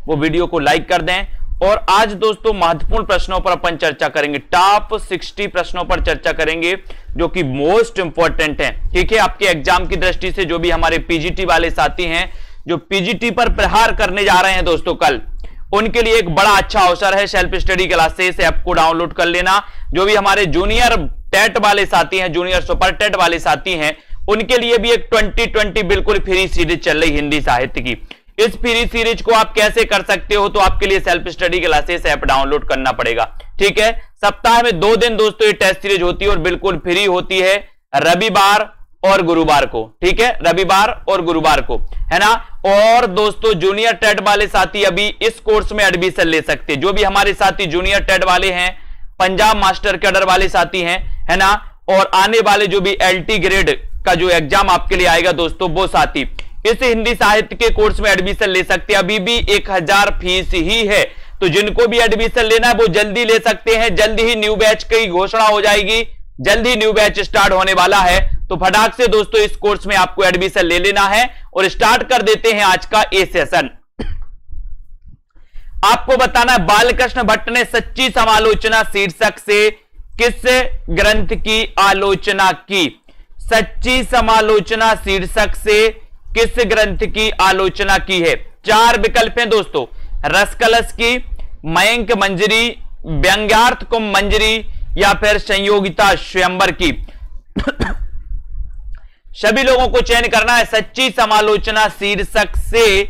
वो वीडियो को लाइक कर दें। और आज दोस्तों महत्वपूर्ण प्रश्नों पर अपन चर्चा करेंगे, टॉप 60 प्रश्नों पर चर्चा करेंगे जो कि मोस्ट इंपॉर्टेंट हैं। ठीक है, आपके एग्जाम की दृष्टि से जो भी हमारे पीजीटी वाले साथी हैं जो पीजीटी पर प्रहार करने जा रहे हैं दोस्तों कल, उनके लिए एक बड़ा अच्छा अवसर है। सेल्फ स्टडी क्लासेस ऐप को डाउनलोड कर लेना। जो भी हमारे जूनियर टेट वाले साथी हैं, जूनियर सुपर टेट वाले साथी हैं, उनके लिए भी एक 2020 बिल्कुल फ्री सीरीज चल रही हिंदी साहित्य की। इस फ्री सीरीज को आप कैसे कर सकते हो, तो आपके लिए self study classes app download करना पड़ेगा। ठीक है, सप्ताह में 2 दिन दोस्तों ये टेस्ट सीरीज होती है और बिल्कुल फ्री होती है, रविवार और गुरुवार को। ठीक है, रविवार और गुरुवार को, है ना। और दोस्तों जूनियर टेट वाले साथी अभी इस कोर्स में एडमिशन ले सकते हैं। जो भी हमारे साथी जूनियर टेट वाले हैं, पंजाब मास्टर कैडर वाले साथी हैं, है ना, और आने वाले जो भी एलटी ग्रेड का जो एग्जाम आपके लिए आएगा दोस्तों, वो साथी इस हिंदी साहित्य के कोर्स में एडमिशन ले सकते हैं। अभी भी 1000 फीस ही है, तो जिनको भी एडमिशन लेना है वो जल्दी ले सकते हैं। जल्दी ही न्यू बैच की घोषणा हो जाएगी, जल्दी न्यू बैच स्टार्ट होने वाला है, तो फटाक से दोस्तों इस कोर्स में आपको एडमिशन ले लेना है। और स्टार्ट कर देते हैं आज का ए सेशन। आपको बताना है बालकृष्ण भट्ट ने सच्ची समालोचना शीर्षक से किस ग्रंथ की आलोचना की। सच्ची समालोचना शीर्षक से किस ग्रंथ की आलोचना की है। 4 विकल्प हैं दोस्तों, रसकलश की, मयंक मंजरी, व्यंग्यार्थ कुंभ मंजरी या फिर संयोगिता स्वयंवर की। सभी लोगों को चयन करना है। सच्ची समालोचना शीर्षक से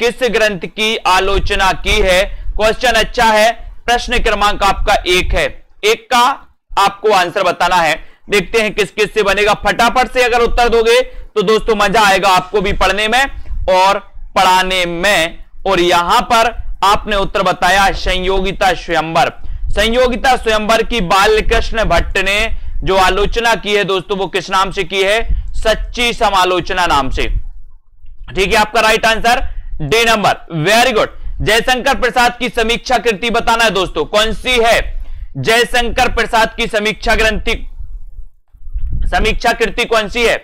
किस ग्रंथ की आलोचना की है। क्वेश्चन अच्छा है, प्रश्न क्रमांक आपका 1 है। 1 का आपको आंसर बताना है। देखते हैं किस किस से बनेगा। फटाफट से अगर उत्तर दोगे तो दोस्तों मजा आएगा आपको भी पढ़ने में और पढ़ाने में। और यहां पर आपने उत्तर बताया संयोगिता स्वयंवर। संयोगिता स्वयंवर की बालकृष्ण भट्ट ने जो आलोचना की है दोस्तों, वो किस नाम से की है, सच्ची समालोचना नाम से। ठीक है, आपका right answer D number, very good. Jaishankar Prasad की समीक्षा कृति बताना है दोस्तों, कौन सी है। जयशंकर प्रसाद की समीक्षा कृति कौन सी है।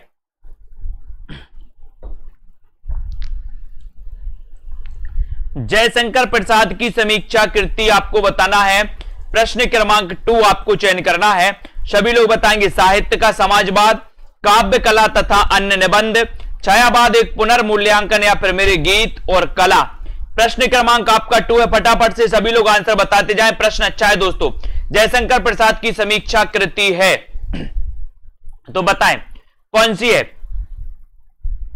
जयशंकर प्रसाद की समीक्षा कृति आपको बताना है। प्रश्न क्रमांक 2 आपको चयन करना है। सभी लोग बताएंगे साहित्य का समाजवाद, काव्य कला तथा अन्य निबंध, छायावाद एक पुनर्मूल्यांकन या फिर मेरे गीत और कला। प्रश्न क्रमांक आपका 2 है। फटाफट से सभी लोग आंसर बताते जाएं। प्रश्न अच्छा है दोस्तों। जयशंकर प्रसाद की समीक्षा कृति है तो बताएं कौन सी है।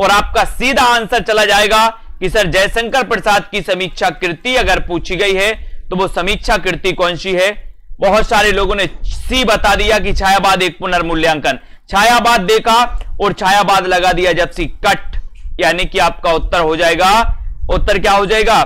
और आपका सीधा आंसर चला जाएगा कि सर जयशंकर प्रसाद की समीक्षा कृति अगर पूछी गई है तो वो समीक्षा कृति कौन सी है। बहुत सारे लोगों ने सी बता दिया कि छायावाद एक पुनर्मूल्यांकन। छायावाद देखा और छायावाद लगा दिया जब सी कट, यानी कि आपका उत्तर हो जाएगा, उत्तर क्या हो जाएगा,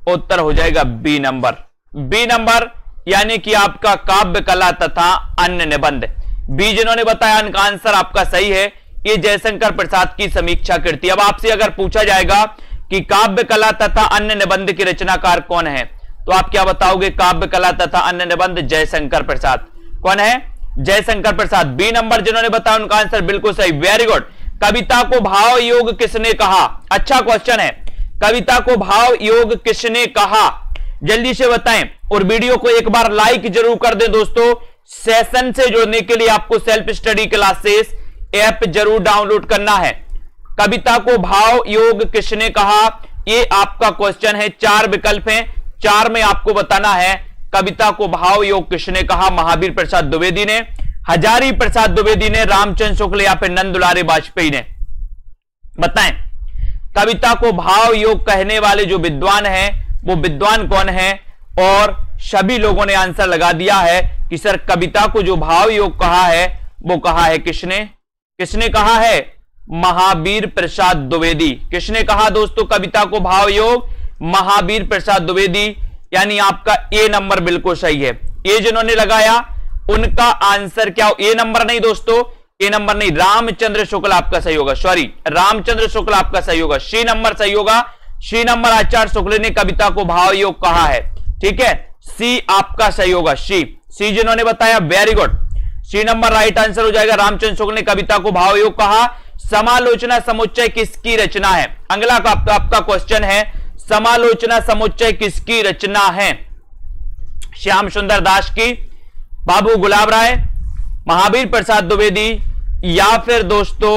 उत्तर हो जाएगा बी नंबर। बी नंबर यानी कि आपका काव्य कला तथा अन्य निबंध। बी जिन्होंने बताया उनका आंसर आपका सही है, ये जयशंकर प्रसाद की समीक्षा कृति। अब आपसे अगर पूछा जाएगा कि काव्य कला तथा अन्य निबंध के रचनाकार कौन है, तो आप क्या बताओगे, काव्य कला तथा अन्य निबंध जयशंकर प्रसाद। कौन है, जयशंकर प्रसाद। बी नंबर जिन्होंने बताया उनका आंसर बिल्कुल सही, वेरी गुड। कविता को भाव योग किसने कहा। अच्छा क्वेश्चन है, कविता को भाव योग किसने कहा, जल्दी से बताएं। और वीडियो को एक बार लाइक जरूर कर दें दोस्तों। सेशन से जुड़ने के लिए आपको सेल्फ स्टडी क्लासेस ऐप जरूर डाउनलोड करना है। कविता को भाव योग किसने कहा, ये आपका क्वेश्चन है। 4 विकल्प हैं, 4 में आपको बताना है कविता को भाव योग किसने कहा। महावीर प्रसाद द्विवेदी ने, हजारी प्रसाद द्विवेदी ने, रामचंद्र शुक्ल या फिर नंद दुलारे वाजपेयी ने। बताएं कविता को भाव योग कहने वाले जो विद्वान हैं वो विद्वान कौन है। और सभी लोगों ने आंसर लगा दिया है कि सर कविता को जो भाव योग कहा है वो कहा है किसने, किसने कहा है, महावीर प्रसाद द्विवेदी। किसने कहा दोस्तों कविता को भाव योग, महावीर प्रसाद द्विवेदी। यानी आपका ए नंबर बिल्कुल सही है। ए जिन्होंने लगाया उनका आंसर क्या, ए नंबर नहीं दोस्तों, ए नंबर नहीं, रामचंद्र शुक्ल आपका सही होगा, सॉरी रामचंद्र शुक्ल आपका सही होगा, सी नंबर सही होगा। सी नंबर आचार्य शुक्ल ने कविता को भाव योग कहा है। ठीक है, सी आपका सही होगा, सी जिन्होंने बताया very good, C number right answer हो जाएगा। रामचंद्र शुक्ल ने कविता को भाव योग कहा। समालोचना समुच्चय किसकी रचना है। अगला आपका क्वेश्चन है, समालोचना समुच्चय किसकी रचना है? श्याम सुंदर दास की, बाबू गुलाब राय, महावीर प्रसाद द्विवेदी या फिर दोस्तों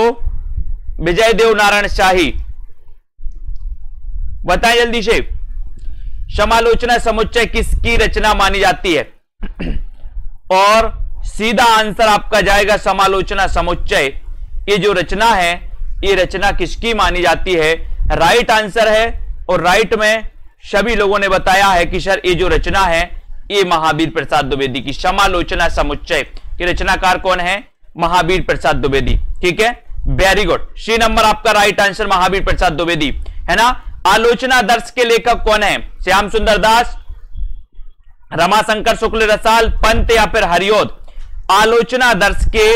विजय देव नारायण शाही? बताएं जल्दी से, समालोचना समुच्चय किसकी रचना मानी जाती है? और सीधा आंसर आपका जाएगा समालोचना समुच्चय, ये जो रचना है ये रचना किसकी मानी जाती है? राइट आंसर है। और राइट में सभी लोगों ने बताया है कि सर ये जो रचना है ये महावीर प्रसाद द्विवेदी की, समालोचना समुच्चय की रचनाकार कौन है? महावीर प्रसाद द्विवेदी। ठीक है, वेरी गुड, सी नंबर आपका राइट आंसर महावीर प्रसाद द्विवेदी है ना। आलोचना दर्श के लेखक कौन है? श्याम सुंदर दास, रमाशंकर शुक्ल रसाल, पंत या फिर हरिओद? आलोचना दर्श के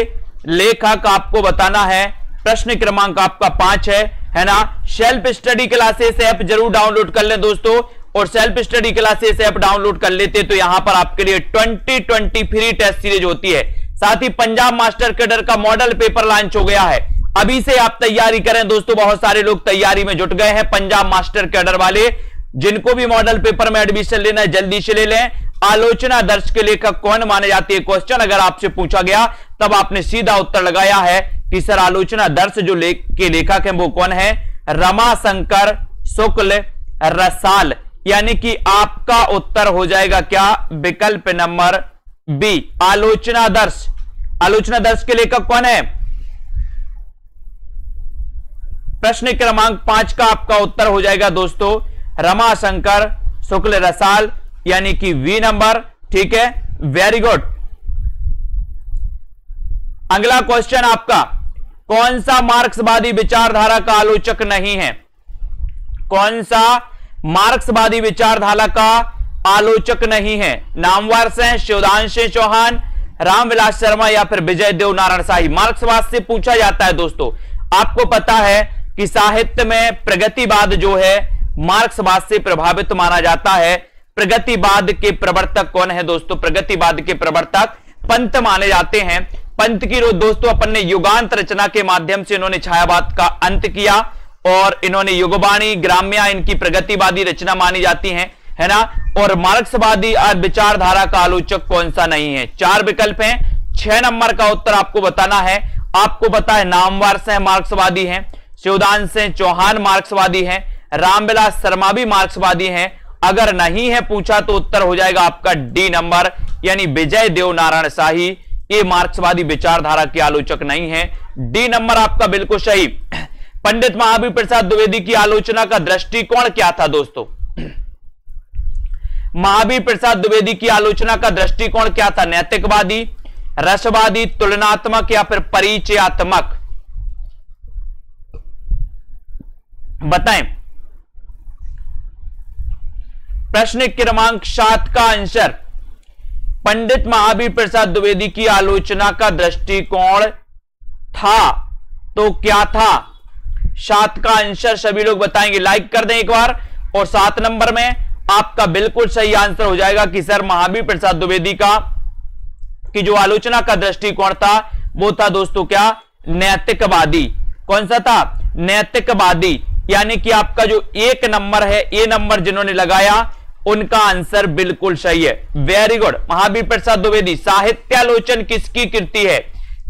लेखक आपको बताना है। प्रश्न क्रमांक आपका 5 है ना। सेल्फ स्टडी क्लासेस ऐप जरूर डाउनलोड कर लें दोस्तों, और self study classes app download कर लेते तो यहां पर आपके लिए 2020 फ्री टेस्ट सीरीज होती है। साथ ही पंजाब मास्टर कैडर का मॉडल पेपर लॉन्च हो गया है, अभी से आप तैयारी करें दोस्तों। बहुत सारे लोग तैयारी में जुट गए हैं पंजाब मास्टर कैडर वाले, जिनको भी मॉडल पेपर में एडमिशन लेना है जल्दी से ले लें। आलोचना दर्श के लेखक कौन माने जाते हैं? क्वेश्चन अगर आपसे पूछा गया तब आपने सीधा उत्तर लगाया है कि सर आलोचना दर्श जो के लेखक हैं वो कौन है? रमाशंकर शुक्ल रसाल, यानी कि आपका उत्तर हो जाएगा क्या? विकल्प नंबर बी, आलोचना दर्श। आलोचना दर्श के लेखक कौन है? प्रश्न क्रमांक 5 का आपका उत्तर हो जाएगा दोस्तों रमाशंकर शुक्ल रसाल, यानी कि वी नंबर। ठीक है, वेरी गुड। अगला क्वेश्चन आपका, कौन सा मार्क्सवादी विचारधारा का आलोचक नहीं है? कौन सा मार्क्सवादी विचारधारा का आलोचक नहीं है? नामवर से शिवदांशु चौहान, रामविलास शर्मा या फिर विजय देव नारायण शाही? मार्क्सवाद से पूछा जाता है दोस्तों। आपको पता है कि साहित्य में प्रगतिवाद जो है मार्क्सवाद से प्रभावित माना जाता है। प्रगतिवाद के प्रवर्तक कौन है दोस्तों? प्रगतिवाद के प्रवर्तक पंत माने जाते हैं। पंत की दोस्तों अपन ने युगांत रचना के माध्यम से इन्होंने छायावाद का अंत किया, और इन्होंने युगवाणी, ग्राम्या इनकी प्रगतिवादी रचना मानी जाती है ना। और मार्क्सवादी विचारधारा का आलोचक कौन सा नहीं है? 4 विकल्प हैं, 6 नंबर का उत्तर आपको बताना है। आपको पता है नामवर से मार्क्सवादी हैं, शिवदांशु चौहान मार्क्सवादी हैं, रामविलास शर्मा भी मार्क्सवादी हैं। अगर नहीं है पूछा तो उत्तर हो जाएगा आपका डी नंबर, यानी विजय देव नारायण शाही। ये मार्क्सवादी विचारधारा के आलोचक नहीं है। डी नंबर आपका बिल्कुल सही। पंडित महावीर प्रसाद द्विवेदी की आलोचना का दृष्टिकोण क्या था दोस्तों? महावीर प्रसाद द्विवेदी की आलोचना का दृष्टिकोण क्या था? नैतिकवादी, रसवादी, तुलनात्मक या फिर परिचयात्मक? बताएं। प्रश्न क्रमांक 7 का आंसर, पंडित महावीर प्रसाद द्विवेदी की आलोचना का दृष्टिकोण था तो क्या था? 7 का आंसर सभी लोग बताएंगे, लाइक कर दें एक बार। और 7 नंबर में आपका बिल्कुल सही आंसर हो जाएगा कि सर महावीर प्रसाद द्विवेदी का की जो आलोचना का दृष्टिकोण था वो था दोस्तों क्या? नैतिकवादी। कौन सा था? नैतिकवादी। यानी कि आपका जो 1 नंबर है, ए नंबर जिन्होंने लगाया उनका आंसर बिल्कुल सही है। Very good, Mahavir Prasad Dwivedi. साहित्यालोचन किसकी कृति है?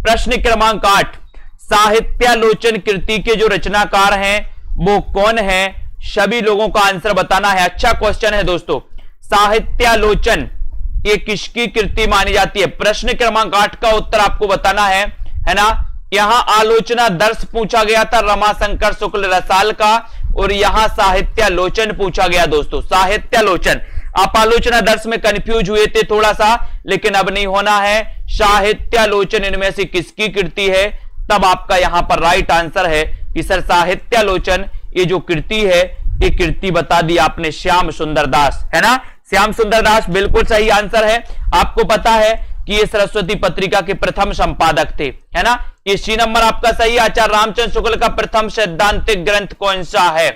प्रश्न क्रमांक 8, साहित्यालोचन कृति के जो रचनाकार हैं वो कौन है? सभी लोगों का आंसर बताना है। अच्छा क्वेश्चन है दोस्तों, साहित्यालोचन ये किसकी कृति मानी जाती है? प्रश्न क्रमांक 8 का उत्तर आपको बताना है ना। यहां आलोचना दर्श पूछा गया था रमाशंकर शुक्ल रसाल का, और यहां साहित्यालोचन पूछा गया दोस्तों। साहित्यालोचन, आप आलोचना दर्श में कंफ्यूज हुए थे थोड़ा सा, लेकिन अब नहीं होना है। साहित्यालोचन इनमें से किसकी कृति है? तब आपका यहां पर राइट आंसर है कि सर साहित्यालोचन ये जो कृति है ये कृति बता दी आपने श्याम सुंदर दास, है ना। श्याम सुंदर दास बिल्कुल सही आंसर है। आपको पता है कि ये सरस्वती पत्रिका के प्रथम संपादक थे, है ना। ये सी नंबर आपका सही। आचार्य रामचंद्र शुक्ल का प्रथम सैद्धांतिक ग्रंथ कौन सा है?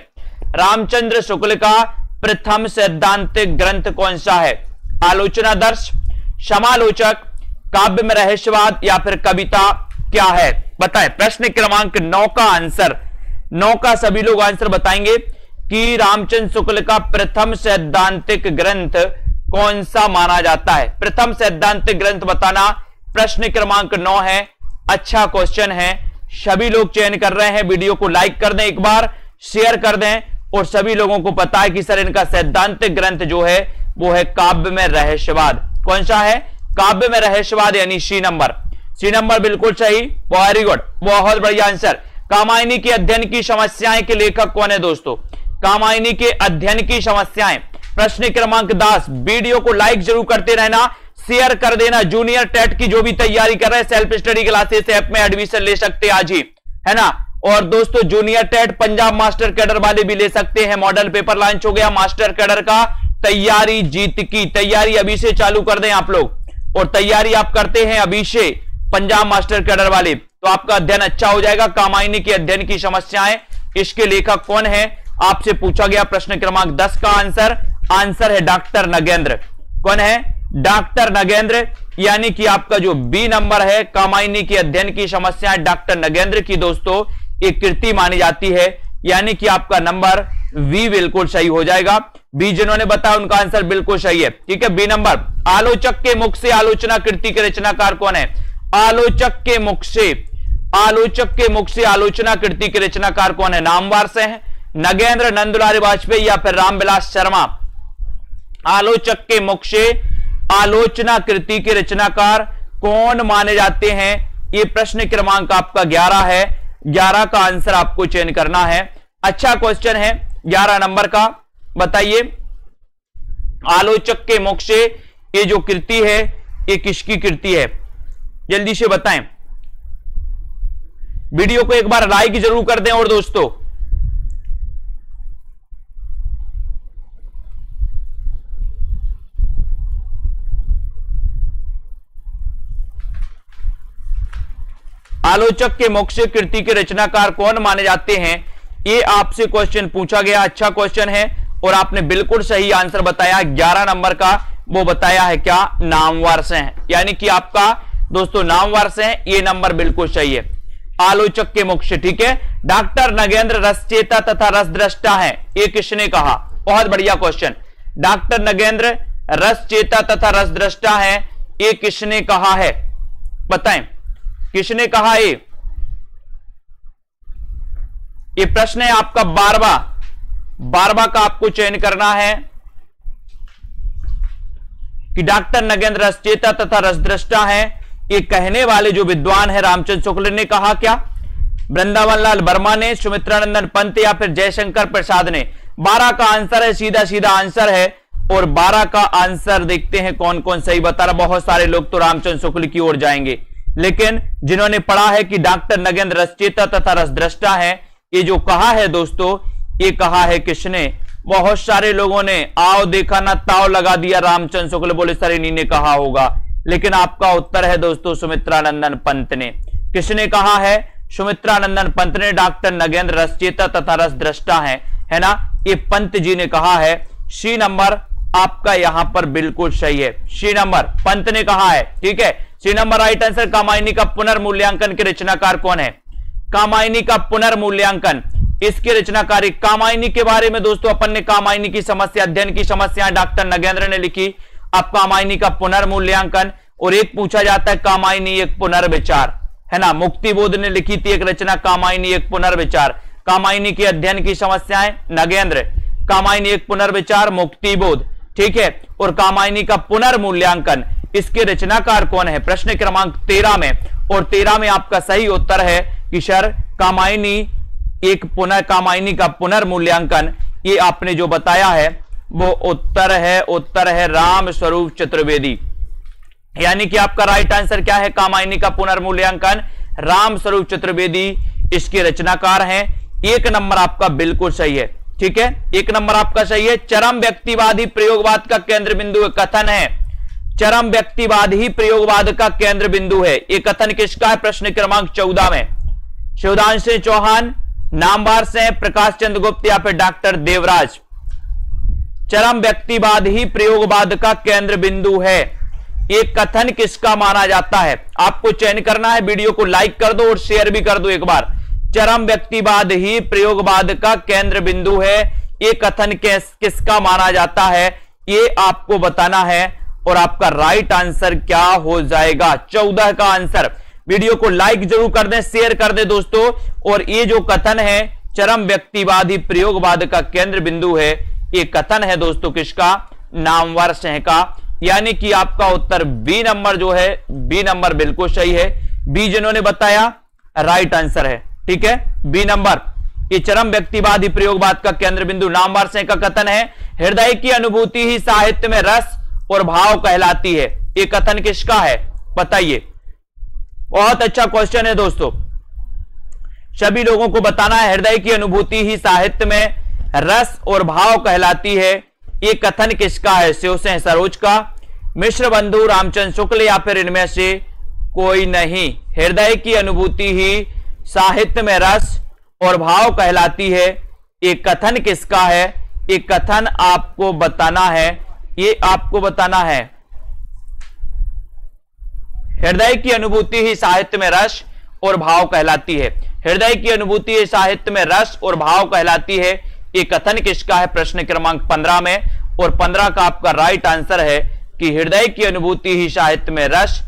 रामचंद्र शुक्ल का प्रथम सैद्धांतिक ग्रंथ कौन सा है? आलोचना दर्श, समालोचक, काव्य में रहस्यवाद या फिर कविता क्या है? बताएं। प्रश्न क्रमांक 9 का आंसर, 9 का सभी लोग आंसर बताएंगे। कि रामचंद्र शुक्ल का प्रथम सैद्धांतिक ग्रंथ कौन सा माना जाता है? प्रथम सैद्धांतिक ग्रंथ बताना प्रश्न क्रमांक 9 है। अच्छा क्वेश्चन है, सभी लोग चयन कर रहे हैं। वीडियो को लाइक कर दें, एक बार शेयर कर दें, और सभी लोगों को पता है कि सर इनका सैद्धांतिक ग्रंथ जो है वो है काव्य में रहस्यवाद। कौन सा है? काव्य में रहस्यवाद, यानी सी नंबर। सी नंबर बिल्कुल सही, वेरी गुड, बहुत बढ़िया आंसर। कामायनी के अध्ययन की समस्याएं के लेखक कौन है दोस्तों? कामायनी के अध्ययन की समस्याएं, प्रश्न क्रमांक 10। वीडियो को लाइक जरूर करते रहना, शेयर कर देना। जूनियर टेट की जो भी तैयारी कर रहे हैं, सेल्फ स्टडी क्लासेस ऐप में एडमिशन ले सकते हैं आज ही, है ना। और दोस्तों junior TET Punjab master cadre वाले भी ले सकते हैं। मॉडल पेपर लॉन्च हो गया मास्टर कैडर का, तैयारी जीत की तैयारी अभी से चालू कर दें आप लोग, और तैयारी आप करते हैं अभी से पंजाब मास्टर कैडर वाले, तो आपका अध्ययन अच्छा हो जाएगा। कामायनी के अध्ययन की समस्याएं, इसके लेखक कौन है आपसे पूछा गया प्रश्न क्रमांक 10 का आंसर है डॉक्टर नगेंद्र। कौन है? डॉक्टर नगेंद्र, यानी कि आपका जो बी नंबर है, कामायनी के अध्ययन की समस्याएं डॉक्टर नगेंद्र की दोस्तों एक कृति मानी जाती है, यानी कि आपका नंबर वी बिल्कुल सही हो जाएगा। बी जिन्होंने बताया उनका आंसर बिल्कुल सही है, ठीक है, बी नंबर। आलोचक के मुख से आलोचना कृति के रचनाकार कौन है? आलोचक के मुख से आलोचना कृति के रचनाकार कौन है? नामवार से है, नगेंद्र, नंदलाल वाजपेयी या फिर रामविलास शर्मा। आलोचक के मुख से आलोचना कृति के रचनाकार कौन माने जाते हैं? यह प्रश्न क्रमांक आपका 11 है। 11 का आंसर आपको चयन करना है। अच्छा क्वेश्चन है 11 नंबर का, बताइए आलोचक के मुख से ये जो कृति है ये किसकी कृति है? जल्दी से बताएं। वीडियो को एक बार लाइक जरूर कर दें। और दोस्तों आलोचक के मुख से कृति के रचनाकार कौन माने जाते हैं, ये आपसे क्वेश्चन पूछा गया। अच्छा क्वेश्चन है और आपने बिल्कुल सही आंसर बताया। 11 नंबर का वो बताया है क्या? नामवार से है, यानी कि आपका दोस्तों नामवार से है, ये नंबर बिल्कुल सही है। आलोचक के मुख से, ठीक है। डॉक्टर नगेंद्र रसचेता तथा रसद्रष्टा है, ये किसने कहा? बहुत बढ़िया क्वेश्चन। डॉक्टर नगेंद्र रसचेता तथा रसद्रष्टा है, ये किसने कहा है? बताएं किसने कहा? ये प्रश्न है आपका 12वां का आपको चयन करना है कि डॉक्टर नगेंद्र रसचेता तथा रसद्रष्टा है, ये कहने वाले जो विद्वान है रामचंद्र शुक्ल ने कहा क्या? वृंदावन लाल वर्मा ने, सुमित्रानंदन पंत या फिर जयशंकर प्रसाद ने? 12 का आंसर है, सीधा सीधा आंसर है। और 12 का आंसर देखते हैं कौन कौन सही बता रहा। बहुत सारे लोग तो रामचंद्र शुक्ल की ओर जाएंगे, लेकिन जिन्होंने पढ़ा है कि डॉक्टर नगेंद्र रसचेता तथा रसद्रष्टा है, ये जो कहा है दोस्तों, ये कहा है किसने? बहुत सारे लोगों ने आओ देखा ना ताव लगा दिया, रामचंद्र शुक्ल बोले सर इन्हीं ने कहा होगा, लेकिन आपका उत्तर है दोस्तों सुमित्रानंदन पंत ने। किसने कहा है? सुमित्रानंदन पंत ने डॉक्टर नगेंद्र रसचेता तथा रसद्रष्टा है ना, ये पंत जी ने कहा है। सी नंबर आपका यहां पर बिल्कुल सही है, सी नंबर पंत ने कहा है, ठीक है, C number right answer. Kamayani का पुनर्मूल्यांकन के रचनाकार कौन है? कामायनी का पुनर्मूल्यांकन, इसके रचनाकारी कामायनी के बारे में दोस्तों अपन ने कामायनी की समस्या, अध्ययन की समस्या डॉक्टर नगेंद्र ने लिखी। अब कामायनी का पुनर्मूल्यांकन, और एक पूछा जाता है कामायनी एक पुनर्विचार, है ना, मुक्तिबोध ने लिखी थी एक रचना कामायनी एक पुनर्विचार। कामायनी के अध्ययन की समस्याएं नगेंद्र, कामायनी एक पुनर्विचार मुक्तिबोध, ठीक है। और कामायनी का पुनर्मूल्यांकन, इसके रचनाकार कौन है? प्रश्न क्रमांक 13 में, और 13 में आपका सही उत्तर है कि सर कामायनी का पुनर्मूल्यांकन, ये आपने जो बताया है वो उत्तर है राम स्वरूप चतुर्वेदी, यानी कि आपका राइट आंसर क्या है? कामायनी का पुनर्मूल्यांकन राम स्वरूप चतुर्वेदी इसके रचनाकार हैं। 1 नंबर आपका बिल्कुल सही है, ठीक है, 1 नंबर आपका सही है। चरम व्यक्तिवादी प्रयोगवाद का केंद्र बिंदु कथन है, चरम व्यक्तिवाद ही प्रयोगवाद का केंद्र बिंदु है, ये कथन किसका है? प्रश्न क्रमांक 14 में शिवदांशु चौहान, नामवार से प्रकाश चंद्र गुप्त या फिर डॉक्टर देवराज। चरम व्यक्तिवाद ही प्रयोगवाद का केंद्र बिंदु है, एक कथन किसका माना जाता है? आपको चयन करना है। वीडियो को लाइक कर दो और शेयर भी कर दो एक बार। चरम व्यक्तिवाद ही प्रयोगवाद का केंद्र बिंदु है, ये कथन किसका माना जाता है, ये आपको बताना है और आपका राइट आंसर क्या हो जाएगा 14 का आंसर। वीडियो को लाइक जरूर कर दें, शेयर कर दें दोस्तों। और ये जो कथन है चरम व्यक्तिवादी प्रयोगवाद का केंद्र बिंदु है, ये कथन है दोस्तों किसका, नामवर सिंह का। यानी कि आपका उत्तर बी नंबर जो है, बी नंबर बिल्कुल सही है। बी जिन्होंने बताया राइट आंसर है, ठीक है, बी नंबर। ये चरम व्यक्तिवादी प्रयोगवाद का केंद्र बिंदु नामवर सिंह का कथन है। हृदय की अनुभूति ही साहित्य में रस और भाव कहलाती है, ये कथन किसका है बताइए। बहुत अच्छा क्वेश्चन है दोस्तों, सभी लोगों को बताना है। हृदय की अनुभूति ही साहित्य में रस और भाव कहलाती है, ये कथन किसका है, शिव सिंह सरोज का, मिश्र बंधु, रामचंद्र शुक्ल या फिर इनमें से कोई नहीं। हृदय की अनुभूति ही साहित्य में रस और भाव कहलाती है, ये कथन किसका है, ये कथन आपको बताना है, ये आपको बताना है। हृदय की अनुभूति ही साहित्य में रस और भाव कहलाती है। हृदय की अनुभूति ही साहित्य में रस और भाव कहलाती है, ये कथन किसका है प्रश्न क्रमांक 15 में। और 15 का आपका राइट आंसर है कि हृदय की अनुभूति ही साहित्य में रस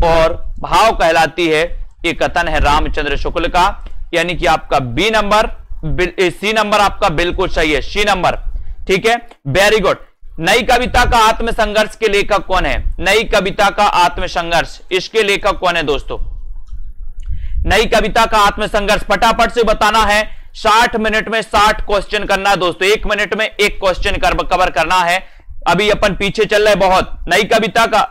और भाव कहलाती है, ये कथन है रामचंद्र शुक्ल का। यानी कि आपका बी नंबर, सी नंबर आपका बिल्कुल सही है, सी नंबर, ठीक है, वेरी गुड। नई कविता का आत्मसंघर्ष के लेखक कौन है, नई कविता का आत्मसंघर्ष, इसके लेखक कौन है दोस्तों। नई कविता का आत्मसंघर्ष फटाफट से बताना है, 60 मिनट में 60 क्वेश्चन करना है दोस्तों, 1 मिनट में 1 क्वेश्चन कवर करना है। अभी अपन पीछे चल रहे बहुत। नई कविता का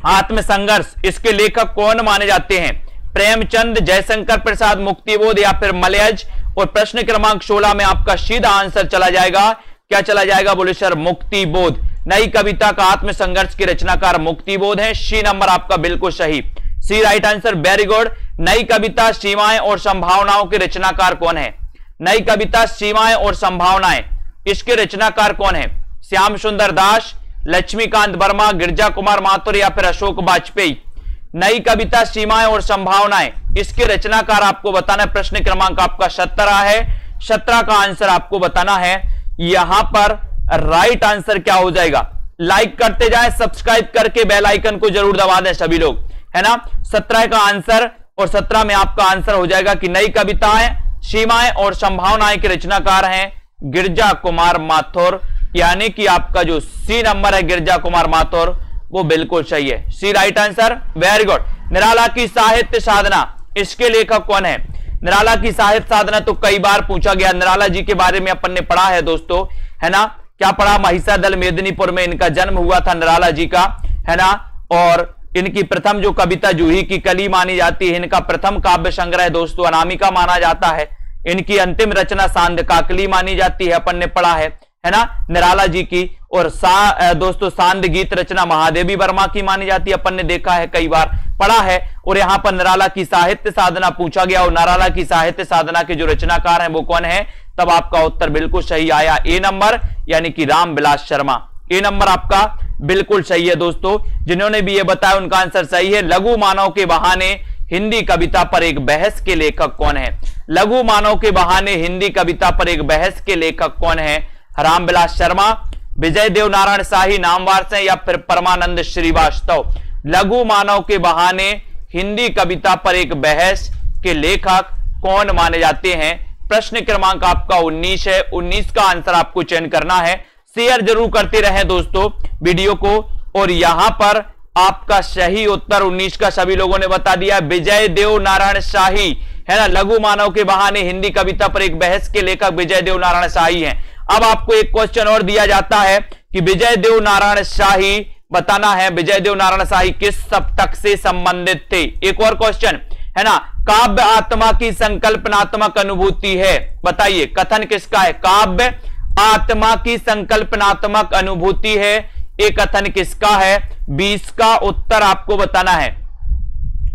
आत्मसंघर्ष, इसके लेखक कौन माने जाते हैं, प्रेमचंद, जयशंकर प्रसाद, मुक्तिबोध या फिर मलयज। और प्रश्न क्रमांक 16 में आपका सीधा आंसर चला जाएगा, क्या चला जाएगा बोले सर, मुक्तिबोध। नई कविता का आत्मसंघर्ष के रचनाकार मुक्तिबोध है, सी नंबर आपका बिल्कुल सही, सी राइट आंसर, वेरी गुड। नई कविता सीमाएं और संभावनाओं के रचनाकार कौन है, नई कविता सीमाएं और संभावनाएं, इसके रचनाकार कौन है, श्याम सुंदर दास, लक्ष्मीकांत वर्मा, गिरजा कुमार माथुर या फिर अशोक वाजपेयी। नई कविता सीमाएं और संभावनाएं, इसके रचनाकार आपको बताना है। प्रश्न क्रमांक आपका 17 है, 17 का आंसर आपको बताना है। यहां पर राइट आंसर क्या हो जाएगा, लाइक करते जाएं, सब्सक्राइब करके बेल आइकन को जरूर दबा दें सभी लोग, है ना। 17 का आंसर, और 17 में आपका आंसर हो जाएगा कि नई कविताएं सीमाएं और संभावनाएं के रचनाकार हैं गिरजा कुमार माथुर। यानी कि आपका जो सी नंबर है गिरजा कुमार माथुर, वो बिल्कुल सही है, सी राइट आंसर, वेरी गुड। निराला की साहित्य साधना, इसके लेखक कौन है, निराला की साहित्य साधना तो कई बार पूछा गया। निराला जी के बारे में अपन ने पढ़ा है दोस्तों, है ना, क्या पढ़ा, महिषादल मेदिनीपुर में इनका जन्म हुआ था निराला जी का, है ना। और इनकी प्रथम जो कविता जूही की कली मानी जाती है, इनका प्रथम काव्य संग्रह दोस्तों अनामिका माना जाता है। इनकी अंतिम रचना सांद काकली मानी जाती है, अपन ने पढ़ा है ना, निराला जी की। और दोस्तों सांद गीत रचना महादेवी वर्मा की मानी जाती है, अपन ने देखा है, कई बार पढ़ा है। और यहां पर निराला की साहित्य साधना पूछा गया, और निराला की साहित्य साधना के जो रचनाकार हैं वो कौन है, तब आपका उत्तर बिल्कुल सही आया, ए नंबर, यानी कि रामविलास शर्मा। ए नंबर आपका बिल्कुल सही है दोस्तों। जिन्होंने भी ये बताया उनका आंसर सही है। लघु मानव के बहाने हिंदी कविता पर एक बहस के लेखक कौन है, लघु मानव के बहाने हिंदी कविता पर एक बहस के लेखक कौन है, रामविलास शर्मा, विजय देव नारायण शाही, नामवर सिंह या फिर परमानंद श्रीवास्तव। लघु मानव के बहाने हिंदी कविता पर एक बहस के लेखक कौन माने जाते हैं। प्रश्न क्रमांक आपका 19 है, 19 का आंसर आपको चयन करना है। शेयर जरूर करते रहें दोस्तों वीडियो को। और यहां पर आपका सही उत्तर 19 का सभी लोगों ने बता दिया, विजय देव नारायण शाही, है ना। लघु मानव के बहाने हिंदी कविता पर एक बहस के लेखक विजय देव नारायण शाही हैं। अब आपको एक क्वेश्चन और दिया जाता है कि विजय देव नारायण शाही बताना है, विजय देव नारायण शाही किस सप्तक से संबंधित थे। एक और क्वेश्चन है ना, काव्य आत्मा की संकल्पनात्मक अनुभूति है, बताइए कथन किसका है, काव्य आत्मा की संकल्पनात्मक अनुभूति है, एक कथन किसका है। 20 का उत्तर आपको बताना है,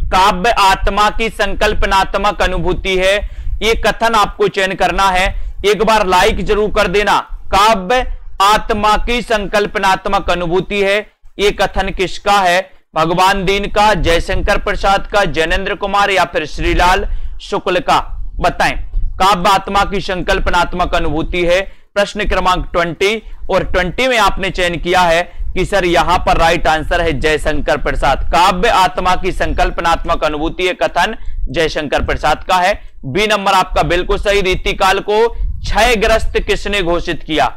काव्य आत्मा की संकल्पनात्मक अनुभूति है, ये कथन आपको चयन करना है। एक बार लाइक जरूर कर देना, काव्य आत्मा की संकल्पनात्मक अनुभूति है, ये कथन किसका है, भगवान दीन का, जयशंकर प्रसाद का, जैनेन्द्र कुमार या फिर श्रीलाल शुक्ल का, बताएं। काव्य आत्मा की संकल्पनात्मक अनुभूति है। प्रश्न क्रमांक 20 और 20 में आपने चयन किया है कि सर यहां पर राइट आंसर है जयशंकर प्रसाद। काव्य आत्मा की संकल्पनात्मक अनुभूति है कथन जयशंकर प्रसाद का है। बी नंबर आपका बिल्कुल सही। रीतिकाल को क्षयग्रस्त किसने घोषित किया?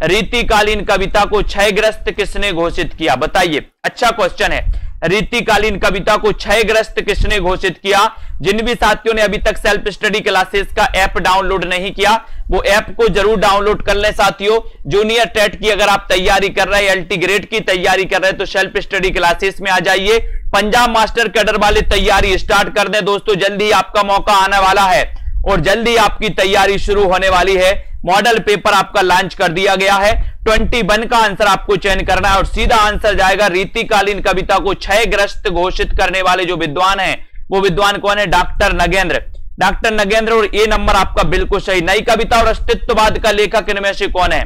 रीतिकालीन कविता को क्षयग्रस्त किसने घोषित किया? बताइए, अच्छा क्वेश्चन है। रीतिकालीन कविता को क्षयग्रस्त किसने घोषित किया? जिन भी साथियों ने अभी तक सेल्फ स्टडी क्लासेस का ऐप डाउनलोड नहीं किया वो ऐप को जरूर डाउनलोड कर लें साथियों। जूनियर टेट की अगर आप तैयारी कर रहे हैं, एलटी ग्रेड की तैयारी कर रहे हैं तो सेल्फ स्टडी क्लासेस में आ जाइए। पंजाब मास्टर कैडर वाले तैयारी स्टार्ट कर दें दोस्तों, जल्दी आपका मौका आने वाला है और जल्दी आपकी तैयारी शुरू होने वाली है। मॉडल पेपर आपका लॉन्च कर दिया गया है। 21 का आंसर आपको चयन करना है और सीधा आंसर जाएगा रीतिकालीन कविता को क्षयग्रस्त घोषित करने वाले जो विद्वान हैं वो विद्वान कौन है? डॉक्टर नगेंद्र। डॉक्टर नगेंद्र। और ये नंबर आपका बिल्कुल सही। नई कविता और अस्तित्ववाद का लेखक इनमें से कौन है?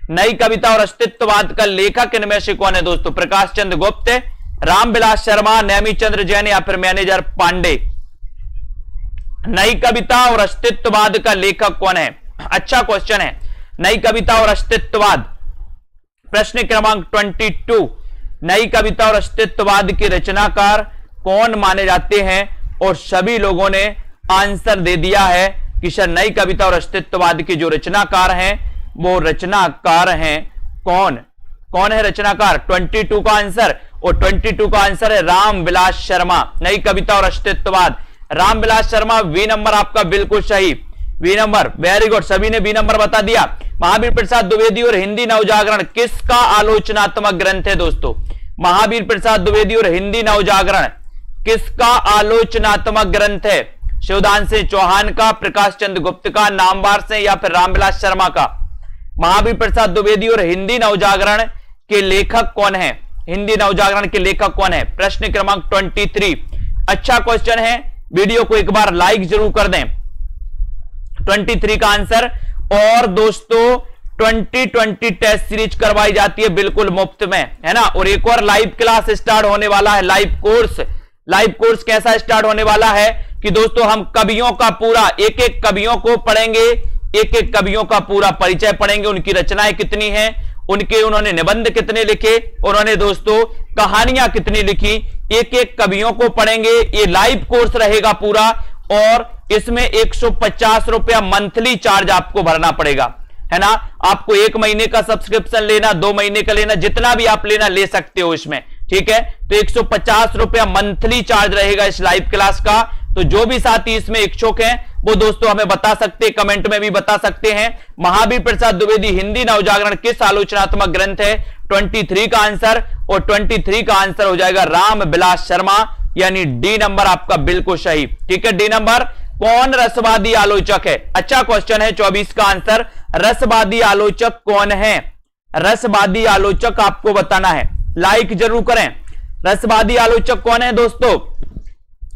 नई कविता और अस्तित्ववाद का लेखक इनमें से कौन है दोस्तों? प्रकाश चंद्र गुप्त, रामविलास शर्मा, नेमीचंद्र जैन या फिर मैनेजर पांडे। नई कविता और अस्तित्ववाद का लेखक कौन है? अच्छा क्वेश्चन है। नई कविता और अस्तित्ववाद, प्रश्न क्रमांक 22। नई कविता और अस्तित्ववाद के रचनाकार कौन माने जाते हैं? और सभी लोगों ने आंसर दे दिया है कि सर नई कविता और अस्तित्ववाद के जो रचनाकार हैं वो रचनाकार हैं कौन? कौन है रचनाकार? 22 का आंसर। और 22 का आंसर है रामविलास शर्मा। नई कविता और अस्तित्ववाद, रामविलास शर्मा। वी नंबर आपका बिल्कुल सही। वी नंबर, वेरी गुड, सभी ने बी नंबर बता दिया। महावीर प्रसाद द्विवेदी और हिंदी नवजागरण किसका आलोचनात्मक ग्रंथ है दोस्तों? महावीर प्रसाद द्विवेदी और हिंदी नवजागरण किसका आलोचनात्मक ग्रंथ है? शिवदान सिंह चौहान का, प्रकाश चंद्र गुप्त का, नामवर से या फिर रामविलास शर्मा का? महावीर प्रसाद द्विवेदी और हिंदी नवजागरण के लेखक कौन है? हिंदी नवजागरण के लेखक कौन है? प्रश्न क्रमांक 23। अच्छा क्वेश्चन है, वीडियो को एक बार लाइक जरूर कर दें। 23 का आंसर। और दोस्तों 2020 टेस्ट सीरीज करवाई जाती है बिल्कुल मुफ्त में, है ना। और एक और लाइव क्लास स्टार्ट होने वाला है, लाइव कोर्स। लाइव कोर्स कैसा स्टार्ट होने वाला है कि दोस्तों हम कवियों का पूरा एक एक कवियों को पढ़ेंगे, एक एक कवियों का पूरा परिचय पढ़ेंगे, उनकी रचनाएं कितनी हैं, उन्होंने निबंध कितने लिखे, उन्होंने दोस्तों कहानियां कितनी लिखी, एक एक कवियों को पढ़ेंगे। ये लाइव कोर्स रहेगा पूरा और इसमें 150 रुपया मंथली चार्ज आपको भरना पड़ेगा, है ना। आपको 1 महीने का सब्सक्रिप्शन लेना, 2 महीने का लेना, जितना भी आप लेना ले सकते हो इसमें, ठीक है। तो 150 रुपया मंथली चार्ज रहेगा इस लाइव क्लास का। तो जो भी साथी इसमें इच्छुक हैं वो दोस्तों हमें बता सकते हैं, कमेंट में भी बता सकते हैं। महावीर प्रसाद द्विवेदी हिंदी नवजागरण किस आलोचनात्मक ग्रंथ है? 23 का आंसर। और 23 का आंसर हो जाएगा रामविलास शर्मा, यानी डी नंबर आपका बिल्कुल सही, ठीक है। D number. कौन रसवादी आलोचक है? अच्छा क्वेश्चन है। 24 का आंसर रसवादी आलोचक कौन है? रसवादी आलोचक आपको बताना है, लाइक जरूर करें। रसवादी आलोचक कौन है दोस्तों?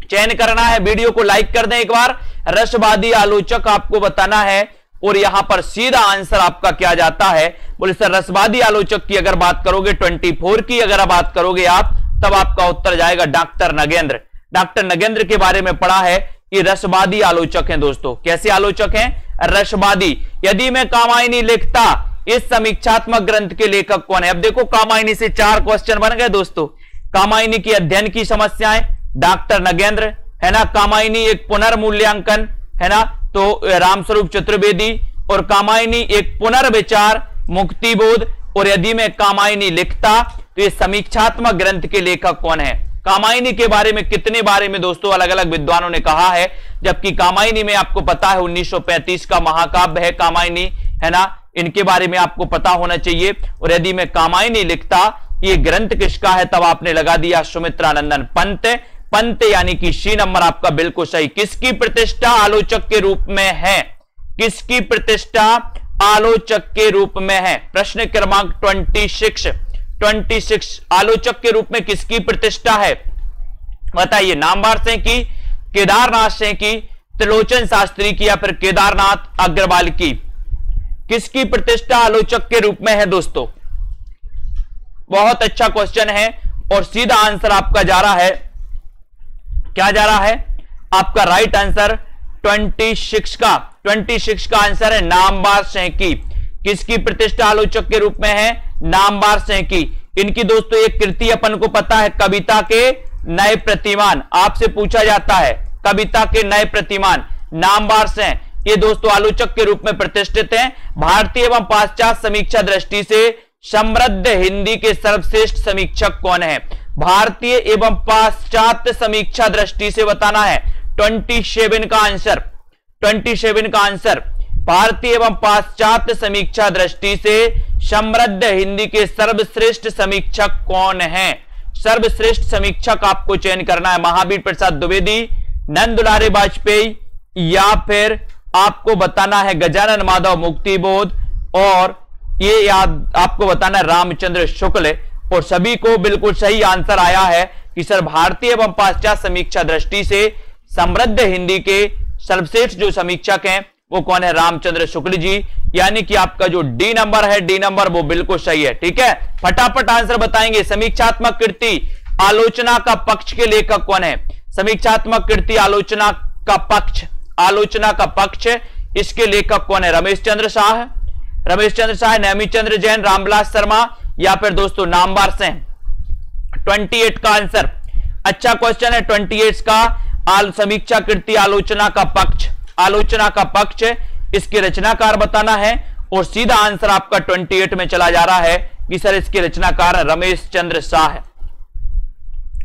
चयन करना है, वीडियो को लाइक कर दें एक बार। रसवादी आलोचक आपको बताना है और यहां पर सीधा आंसर आपका क्या जाता है? बोले सर रसवादी आलोचक की अगर बात करोगे, 24 की अगर बात करोगे आप, तब आपका उत्तर जाएगा डॉक्टर नगेंद्र। डॉक्टर नगेंद्र के बारे में पढ़ा है कि रसवादी आलोचक हैं दोस्तों। कैसे आलोचक हैं? रसवादी। यदि मैं कामायनी लिखता, इस समीक्षात्मक ग्रंथ के लेखक कौन है? अब देखो कामायनी से 4 क्वेश्चन बन गए दोस्तों। कामायनी की अध्ययन की समस्याएं, डॉक्टर नगेंद्र, है ना। कामायनी एक पुनर्मूल्यांकन, है ना, तो रामस्वरूप चतुर्वेदी। और कामायनी एक पुनर्विचार, मुक्तिबोध। और यदि मैं कामायनी लिखता, तो ये समीक्षात्मक ग्रंथ के लेखक कौन है? कामायनी के बारे में कितने बारे में दोस्तों अलग अलग विद्वानों ने कहा है, जबकि कामायनी में आपको पता है 1935 का महाकाव्य है कामायनी, है ना। इनके बारे में आपको पता होना चाहिए। और यदि मैं कामायनी लिखता, ये ग्रंथ किसका है? तब आपने लगा दिया सुमित्रानंदन पंत। पंत यानी कि सी नंबर आपका बिल्कुल सही। किसकी प्रतिष्ठा आलोचक के रूप में है? किसकी प्रतिष्ठा आलोचक के रूप में है? प्रश्न क्रमांक 26 आलोचक के रूप में किसकी प्रतिष्ठा है? बताइए। नामवर से की, केदारनाथ से की, त्रिलोचन शास्त्री की या फिर केदारनाथ अग्रवाल की? किसकी प्रतिष्ठा आलोचक के रूप में है दोस्तों? बहुत अच्छा क्वेश्चन है और सीधा आंसर आपका जा रहा है, क्या जा रहा है? आपका राइट आंसर 26 का 26 का आंसर है नामवर सेंकी। किसकी प्रतिष्ठा आलोचक के रूप में है? नामवर सेंकी। इनकी दोस्तों एक कृति अपन को पता है, कविता के नए प्रतिमान। आपसे पूछा जाता है कविता के नए प्रतिमान नामवर सेन, ये दोस्तों आलोचक के रूप में प्रतिष्ठित हैं। भारतीय एवं पाश्चात्य समीक्षा दृष्टि से समृद्ध हिंदी के सर्वश्रेष्ठ समीक्षक कौन है? भारतीय एवं पाश्चात्य समीक्षा दृष्टि से बताना है 27 का आंसर। 27 का आंसर भारतीय एवं पाश्चात्य समीक्षा दृष्टि से समृद्ध हिंदी के सर्वश्रेष्ठ समीक्षक कौन है? सर्वश्रेष्ठ समीक्षक आपको चयन करना है। महावीर प्रसाद द्विवेदी, नंद दुलारे वाजपेयी, या फिर आपको बताना है गजानन माधव मुक्तिबोध, और ये याद आपको बताना है रामचंद्र शुक्ल। और सभी को बिल्कुल सही आंसर आया है कि सर भारतीय एवं पाश्चात्य समीक्षा दृष्टि से समृद्ध हिंदी के सर्वश्रेष्ठ जो समीक्षक हैं वो कौन है? रामचंद्र शुक्ल जी। यानी कि आपका जो डी नंबर है, डी नंबर वो बिल्कुल सही है। ठीक है, फटाफट आंसर बताएंगे। समीक्षात्मक कृति आलोचना का पक्ष के लेखक कौन है? समीक्षात्मक कृति आलोचना का पक्ष, आलोचना का पक्ष, इसके लेखक कौन है? रमेश चंद्र शाह, रमेश चंद्र शाह, नेमी चंद्र जैन, रामविलास शर्मा, या फिर दोस्तों नामवर सेन। 28 का आंसर, अच्छा क्वेश्चन है 28 का। समीक्षा कृति आलोचना का पक्ष, आलोचना का पक्ष, इसके रचनाकार बताना है। और सीधा आंसर आपका 28 में चला जा रहा है कि सर इसके रचनाकार रमेश चंद्र शाह।